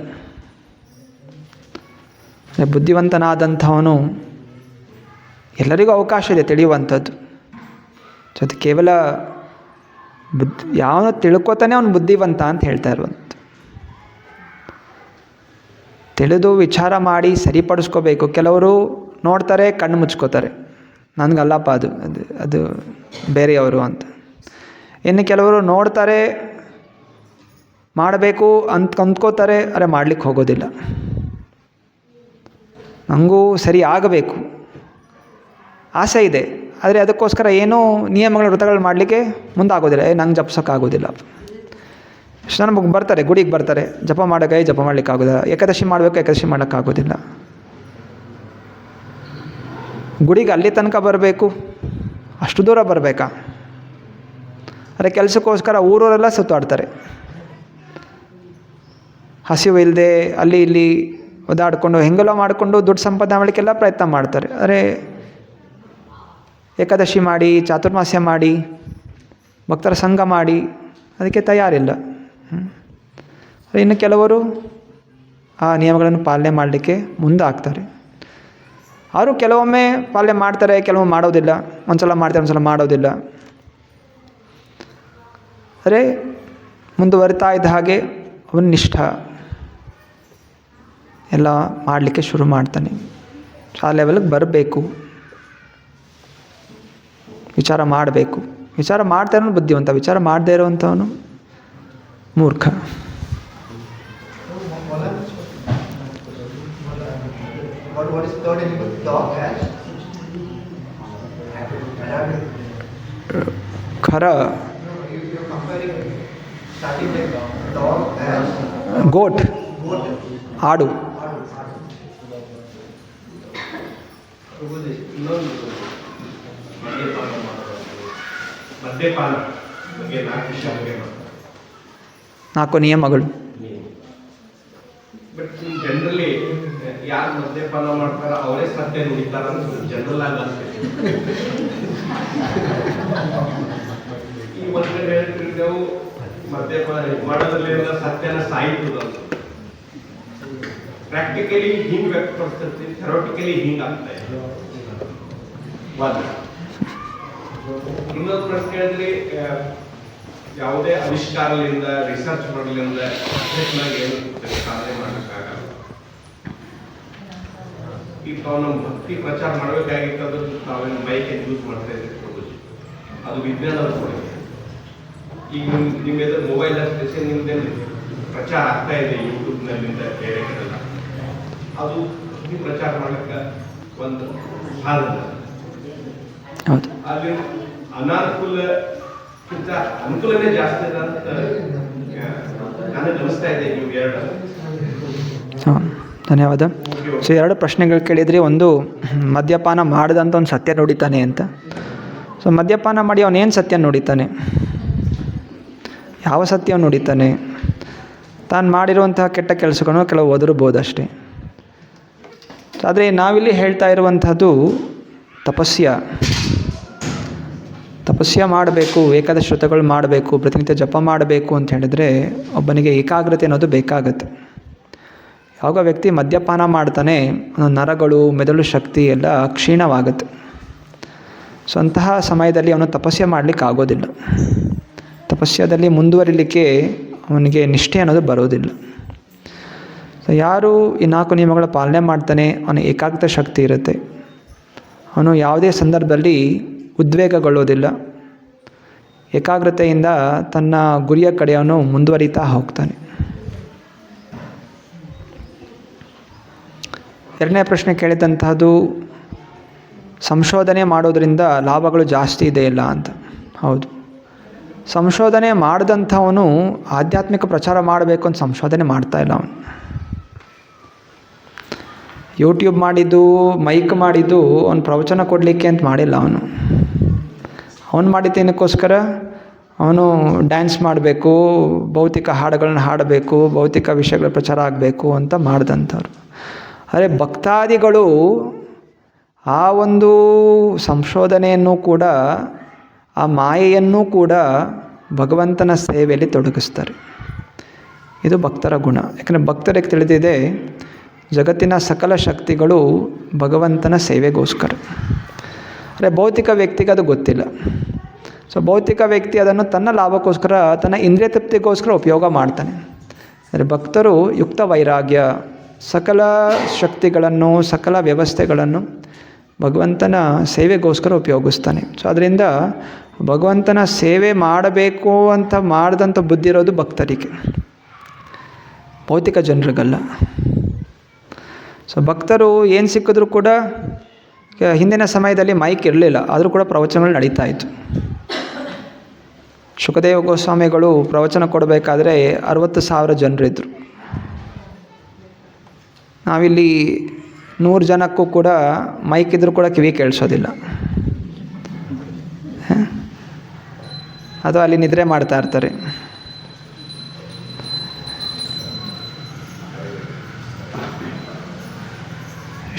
ಬುದ್ಧಿವಂತನಾದಂಥವನು ಎಲ್ಲರಿಗೂ ಅವಕಾಶ ಇದೆ ತಿಳಿಯುವಂಥದ್ದು. ಸೊ ಅದು ಕೇವಲ ಯಾವನು ತಿಳ್ಕೊತಾನೆ ಅವನು ಬುದ್ಧಿವಂತ ಅಂತ ಹೇಳ್ತಾ ಇರುವಂಥದ್ದು. ತಿಳಿದು ವಿಚಾರ ಮಾಡಿ ಸರಿಪಡಿಸ್ಕೋಬೇಕು. ಕೆಲವರು ನೋಡ್ತಾರೆ, ಕಣ್ಣು ಮುಚ್ಕೋತಾರೆ, ನನಗಲ್ಲಪ್ಪ ಅದು ಅದು ಅದು ಬೇರೆಯವರು ಅಂತ. ಇನ್ನು ಕೆಲವರು ನೋಡ್ತಾರೆ, ಮಾಡಬೇಕು ಅಂತ ಅಂದ್ಕೋತಾರೆ, ಅರೆ ಮಾಡಲಿಕ್ಕೆ ಹೋಗೋದಿಲ್ಲ. ನನಗೂ ಸರಿ ಆಗಬೇಕು ಆಸೆ ಇದೆ, ಆದರೆ ಅದಕ್ಕೋಸ್ಕರ ಏನೂ ನಿಯಮಗಳು, ವ್ರತಗಳು ಮಾಡಲಿಕ್ಕೆ ಮುಂದಾಗೋದಿಲ್ಲ. ನಂಗೆ ಜಪಿಸೋಕ್ಕಾಗೋದಿಲ್ಲ. ಎಷ್ಟು ಜನ ಬರ್ತಾರೆ, ಗುಡಿಗೆ ಬರ್ತಾರೆ, ಜಪ ಮಾಡೋಕೆ ಜಪ ಮಾಡಲಿಕ್ಕಾಗೋದಿಲ್ಲ, ಏಕಾದಶಿ ಮಾಡಬೇಕು, ಏಕಾದಶಿ ಮಾಡೋಕ್ಕಾಗೋದಿಲ್ಲ. ಗುಡಿಗೆ ಅಲ್ಲಿ ತನಕ ಬರಬೇಕು, ಅಷ್ಟು ದೂರ ಬರಬೇಕಾ? ಅರೆ ಕೆಲಸಕ್ಕೋಸ್ಕರ ಊರೂರೆಲ್ಲ ಸುತ್ತಾಡ್ತಾರೆ, ಹಸಿವು ಇಲ್ಲದೆ ಅಲ್ಲಿ ಇಲ್ಲಿ ಒದಾಡಿಕೊಂಡು ಹೆಂಗೆಲ್ಲ ಮಾಡಿಕೊಂಡು ದುಡ್ಡು ಸಂಪಾದನೆ ಮಾಡಲಿಕ್ಕೆಲ್ಲ ಪ್ರಯತ್ನ ಮಾಡ್ತಾರೆ. ಆದರೆ ಏಕಾದಶಿ ಮಾಡಿ, ಚಾತುರ್ಮಾಸ್ಯ ಮಾಡಿ, ಭಕ್ತರ ಸಂಘ ಮಾಡಿ ಅದಕ್ಕೆ ತಯಾರಿಲ್ಲ. ಇನ್ನು ಕೆಲವರು ಆ ನಿಯಮಗಳನ್ನು ಪಾಲನೆ ಮಾಡಲಿಕ್ಕೆ ಮುಂದಾಗ್ತಾರೆ. ಅವರು ಕೆಲವೊಮ್ಮೆ ಪಾಲನೆ ಮಾಡ್ತಾರೆ, ಕೆಲವೊಮ್ಮೆ ಮಾಡೋದಿಲ್ಲ. ಒಂದು ಸಲ ಮಾಡ್ತಾರೆ, ಒಂದು ಸಲ ಮಾಡೋದಿಲ್ಲ. ಆದರೆ ಮುಂದುವರಿತಾ ಇದ್ದ ಹಾಗೆ ಅವನು ನಿಷ್ಠ ಎಲ್ಲ ಮಾಡಲಿಕ್ಕೆ ಶುರು ಮಾಡ್ತಾನೆ. ಆ ಲೆವೆಲ್ಗೆ ಬರಬೇಕು, ವಿಚಾರ ಮಾಡಬೇಕು. ವಿಚಾರ ಮಾಡ್ತಾ ಇರೋನು ಬುದ್ಧಿವಂತ, ವಿಚಾರ ಮಾಡದೇ ಇರೋವಂಥವನು ಮೂರ್ಖ. ಖರ ಗೋಟ್, ಆಡು. ಮದ್ಯಪಾನ ಬಗ್ಗೆ 4 ವಿಷಯ ಬಗ್ಗೆ 4 ನಿಯಮಗಳು. ಬಟ್ ಜನರಲಿ ಯಾರು ಮದ್ಯಪಾನ ಮಾಡ್ತಾರ ಅವರೇ ಸತ್ಯ ನುಡಿತಾರ ಅಂತ ಜನರಲ್ ಆಗಿ ಅನ್ಸುತ್ತೆ. ಈ ಒಂದು ಕಡೆ ಹೇಳ್ತಿದ್ದೆವು ಮದ್ಯಪಾನ ಮಾಡೋದ್ರಿಂದ ಸತ್ಯನ ಸಾಯಿತದ ಅಂತ. ಪ್ರಾಕ್ಟಿಕಲಿ ಹಿಂಗ್ ವ್ಯಕ್ತಪಡಿಸ್ತೈತಿ, ಥೆರೋಟಿಕಲಿ ಹಿಂಗ್ ಆಗ್ತಾ ಇದೆ. ಇನ್ನೊಂದು ಪ್ರಶ್ನೆ ಹೇಳಿದ್ರಿ, ಯಾವುದೇ ಆವಿಷ್ಕಾರದಿಂದ, ರಿಸರ್ಚ್ ಮಾಡಲಿಂದ ಏನು ಸಾಧನೆ ಮಾಡೋಕ್ಕಾಗಲ್ಲ. ಈಗ ತಾವು ನಮ್ಮ ಭಕ್ತಿ ಪ್ರಚಾರ ಮಾಡಬೇಕಾಗಿತ್ತು, ಅದ್ರ ತಾವೇನು ಮೈಕ್ ಯೂಸ್ ಮಾಡ್ತಾ ಇದ್ದೀವಿ, ಅದು ವಿಜ್ಞಾನದ ಕೊಡುಗೆ. ಈಗ ನಿಮ್ಮ ಎದುರು ಮೊಬೈಲ್ ಅಷ್ಟೇ ನಿಮ್ದೇನು ಪ್ರಚಾರ ಆಗ್ತಾ ಇದೆ ಯೂಟ್ಯೂಬ್ನಲ್ಲಿಂದ ಬೇರೆ ಕಡೆಲ್ಲ, ಅದು ಭಕ್ತಿ ಪ್ರಚಾರ ಮಾಡಕ್ಕೆ ಒಂದು ಸಾಧನ. ಹೌದು. ಅಲ್ಲಿ ಅನಾನುಕೂಲಕ್ಕಿಂತ ಅನುಕೂಲನೇ ಜಾಸ್ತಿ ಇದೆ ಅಂತ ನನಗೆ ಅನಿಸ್ತಾ ಇದೆ ನೀವು ಎರಡು. ಹಾಂ, ಧನ್ಯವಾದ. ಸೊ 2 ಪ್ರಶ್ನೆಗಳು ಕೇಳಿದ್ರಿ. ಒಂದು, ಮದ್ಯಪಾನ ಮಾಡಿದಂಥ ಒಂದು ಸತ್ಯ ನುಡಿತಾನೆ ಅಂತ. ಸೊ ಮದ್ಯಪಾನ ಮಾಡಿ ಅವನೇನು ಸತ್ಯ ನುಡಿತಾನೆ, ಯಾವ ಸತ್ಯ ನುಡಿತಾನೆ? ತಾನು ಮಾಡಿರುವಂತಹ ಕೆಟ್ಟ ಕೆಲಸಗಳನ್ನು ಕೆಲವು ಒದರ್ಬೋದು ಅಷ್ಟೇ. ಆದರೆ ನಾವಿಲ್ಲಿ ಹೇಳ್ತಾ ಇರುವಂಥದ್ದು ತಪಸ್ಯ ಮಾಡಬೇಕು, ಏಕಾದಶಿ ವ್ರತಗಳು ಮಾಡಬೇಕು, ಪ್ರತಿನಿತ್ಯ ಜಪ ಮಾಡಬೇಕು ಅಂತ ಹೇಳಿದರೆ ಒಬ್ಬನಿಗೆ ಏಕಾಗ್ರತೆ ಅನ್ನೋದು ಬೇಕಾಗತ್ತೆ. ಯಾವಾಗ ವ್ಯಕ್ತಿ ಮದ್ಯಪಾನ ಮಾಡ್ತಾನೆ, ನರಗಳು, ಮೆದುಳು ಶಕ್ತಿ ಎಲ್ಲ ಕ್ಷೀಣವಾಗುತ್ತೆ. ಸೊ ಅಂತಹ ಸಮಯದಲ್ಲಿ ಅವನು ತಪಸ್ಯ ಮಾಡಲಿಕ್ಕೆ ಆಗೋದಿಲ್ಲ. ತಪಸ್ಯದಲ್ಲಿ ಮುಂದುವರಿಲಿಕ್ಕೆ ಅವನಿಗೆ ನಿಷ್ಠೆ ಅನ್ನೋದು ಬರೋದಿಲ್ಲ. ಸೊ ಯಾರು ಈ 4 ನಿಯಮಗಳ ಪಾಲನೆ ಮಾಡ್ತಾನೆ, ಅವನ ಏಕಾಗ್ರತೆ ಶಕ್ತಿ ಇರುತ್ತೆ. ಅವನು ಯಾವುದೇ ಸಂದರ್ಭದಲ್ಲಿ ಉದ್ವೇಗಗೊಳ್ಳೋದಿಲ್ಲ. ಏಕಾಗ್ರತೆಯಿಂದ ತನ್ನ ಗುರಿಯ ಕಡೆ ಅವನು ಮುಂದುವರಿತಾ ಹೋಗ್ತಾನೆ. 2ನೇ ಪ್ರಶ್ನೆ ಕೇಳಿದಂತಹದ್ದು, ಸಂಶೋಧನೆ ಮಾಡೋದರಿಂದ ಲಾಭಗಳು ಜಾಸ್ತಿ ಇದೆಯಲ್ಲ ಅಂತ. ಹೌದು, ಸಂಶೋಧನೆ ಮಾಡಿದಂಥವನು ಆಧ್ಯಾತ್ಮಿಕ ಪ್ರಚಾರ ಮಾಡಬೇಕು ಅಂತ ಸಂಶೋಧನೆ ಮಾಡ್ತಾ ಇಲ್ಲ. ಅವನು ಯೂಟ್ಯೂಬ್ ಮಾಡಿದ್ದು, ಮೈಕ್ ಮಾಡಿದ್ದು ಅವನು ಪ್ರವಚನ ಕೊಡಲಿಕ್ಕೆ ಅಂತ ಮಾಡಿಲ್ಲ. ಅವನು ಮಾಡಿದ್ದೇನಕ್ಕೋಸ್ಕರ ಅವನು ಡ್ಯಾನ್ಸ್ ಮಾಡಬೇಕು, ಭೌತಿಕ ಹಾಡುಗಳನ್ನ ಹಾಡಬೇಕು, ಭೌತಿಕ ವಿಷಯಗಳ ಪ್ರಚಾರ ಆಗಬೇಕು ಅಂತ ಮಾಡಿದಂಥವ್ರು. ಆದರೆ ಭಕ್ತಾದಿಗಳು ಆ ಒಂದು ಸಂಶೋಧನೆಯನ್ನು ಕೂಡ, ಆ ಮಾಯೆಯನ್ನು ಕೂಡ ಭಗವಂತನ ಸೇವೆಯಲ್ಲಿ ತೊಡಗಿಸ್ತಾರೆ. ಇದು ಭಕ್ತರ ಗುಣ. ಯಾಕಂದರೆ ಭಕ್ತರಿಗೆ ತಿಳಿದಿದೆ, ಜಗತ್ತಿನ ಸಕಲ ಶಕ್ತಿಗಳು ಭಗವಂತನ ಸೇವೆಗೋಸ್ಕರ. ಅಂದರೆ ಭೌತಿಕ ವ್ಯಕ್ತಿಗೆ ಅದು ಗೊತ್ತಿಲ್ಲ. ಸೊ ಭೌತಿಕ ವ್ಯಕ್ತಿ ಅದನ್ನು ತನ್ನ ಲಾಭಕ್ಕೋಸ್ಕರ, ತನ್ನ ಇಂದ್ರಿಯ ತೃಪ್ತಿಗೋಸ್ಕರ ಉಪಯೋಗ ಮಾಡ್ತಾನೆ. ಅಂದರೆ ಭಕ್ತರು ಯುಕ್ತ ವೈರಾಗ್ಯ, ಸಕಲ ಶಕ್ತಿಗಳನ್ನು, ಸಕಲ ವ್ಯವಸ್ಥೆಗಳನ್ನು ಭಗವಂತನ ಸೇವೆಗೋಸ್ಕರ ಉಪಯೋಗಿಸ್ತಾನೆ. ಸೊ ಅದರಿಂದ ಭಗವಂತನ ಸೇವೆ ಮಾಡಬೇಕು ಅಂತ ಮಾಡಿದಂಥ ಬುದ್ಧಿ ಇರೋದು ಭಕ್ತರಿಗೆ, ಭೌತಿಕ ಜನರಿಗಲ್ಲ. ಸೊ ಭಕ್ತರು ಏನು ಸಿಕ್ಕಿದ್ರೂ ಕೂಡ, ಹಿಂದಿನ ಸಮಯದಲ್ಲಿ ಮೈಕ್ ಇರಲಿಲ್ಲ, ಆದರೂ ಕೂಡ ಪ್ರವಚನಗಳು ನಡೀತಾ ಇತ್ತು. ಶುಕದೇವ ಗೋಸ್ವಾಮಿಗಳು ಪ್ರವಚನ ಕೊಡಬೇಕಾದ್ರೆ 60,000 ಜನರಿದ್ದರು. ನಾವಿಲ್ಲಿ 100 ಜನಕ್ಕೂ ಕೂಡ ಮೈಕ್ ಇದ್ರೂ ಕೂಡ ಕಿವಿ ಕೇಳಿಸೋದಿಲ್ಲ, ಅಥವಾ ಅಲ್ಲಿ ನಿದ್ರೆ ಮಾಡ್ತಾ ಇರ್ತಾರೆ.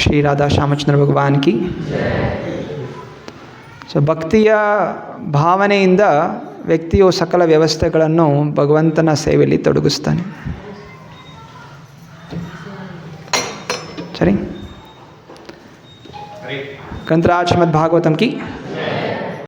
ಶ್ರೀ ರಾಧಾ ಶ್ಯಾಮಚಂದ್ರ ಭಗವಾನ್ ಕಿ. ಸೊ ಭಕ್ತಿಯ ಭಾವನೆಯಿಂದ ವ್ಯಕ್ತಿಯು ಸಕಲ ವ್ಯವಸ್ಥೆಗಳನ್ನು ಭಗವಂತನ ಸೇವೆಯಲ್ಲಿ ತೊಡಗಿಸ್ತಾನೆ. ಸರಿ. ಗ್ರಂಥರಾಜ್ ಶ್ರೀಮದ್ ಭಾಗವತಂ ಕಿ.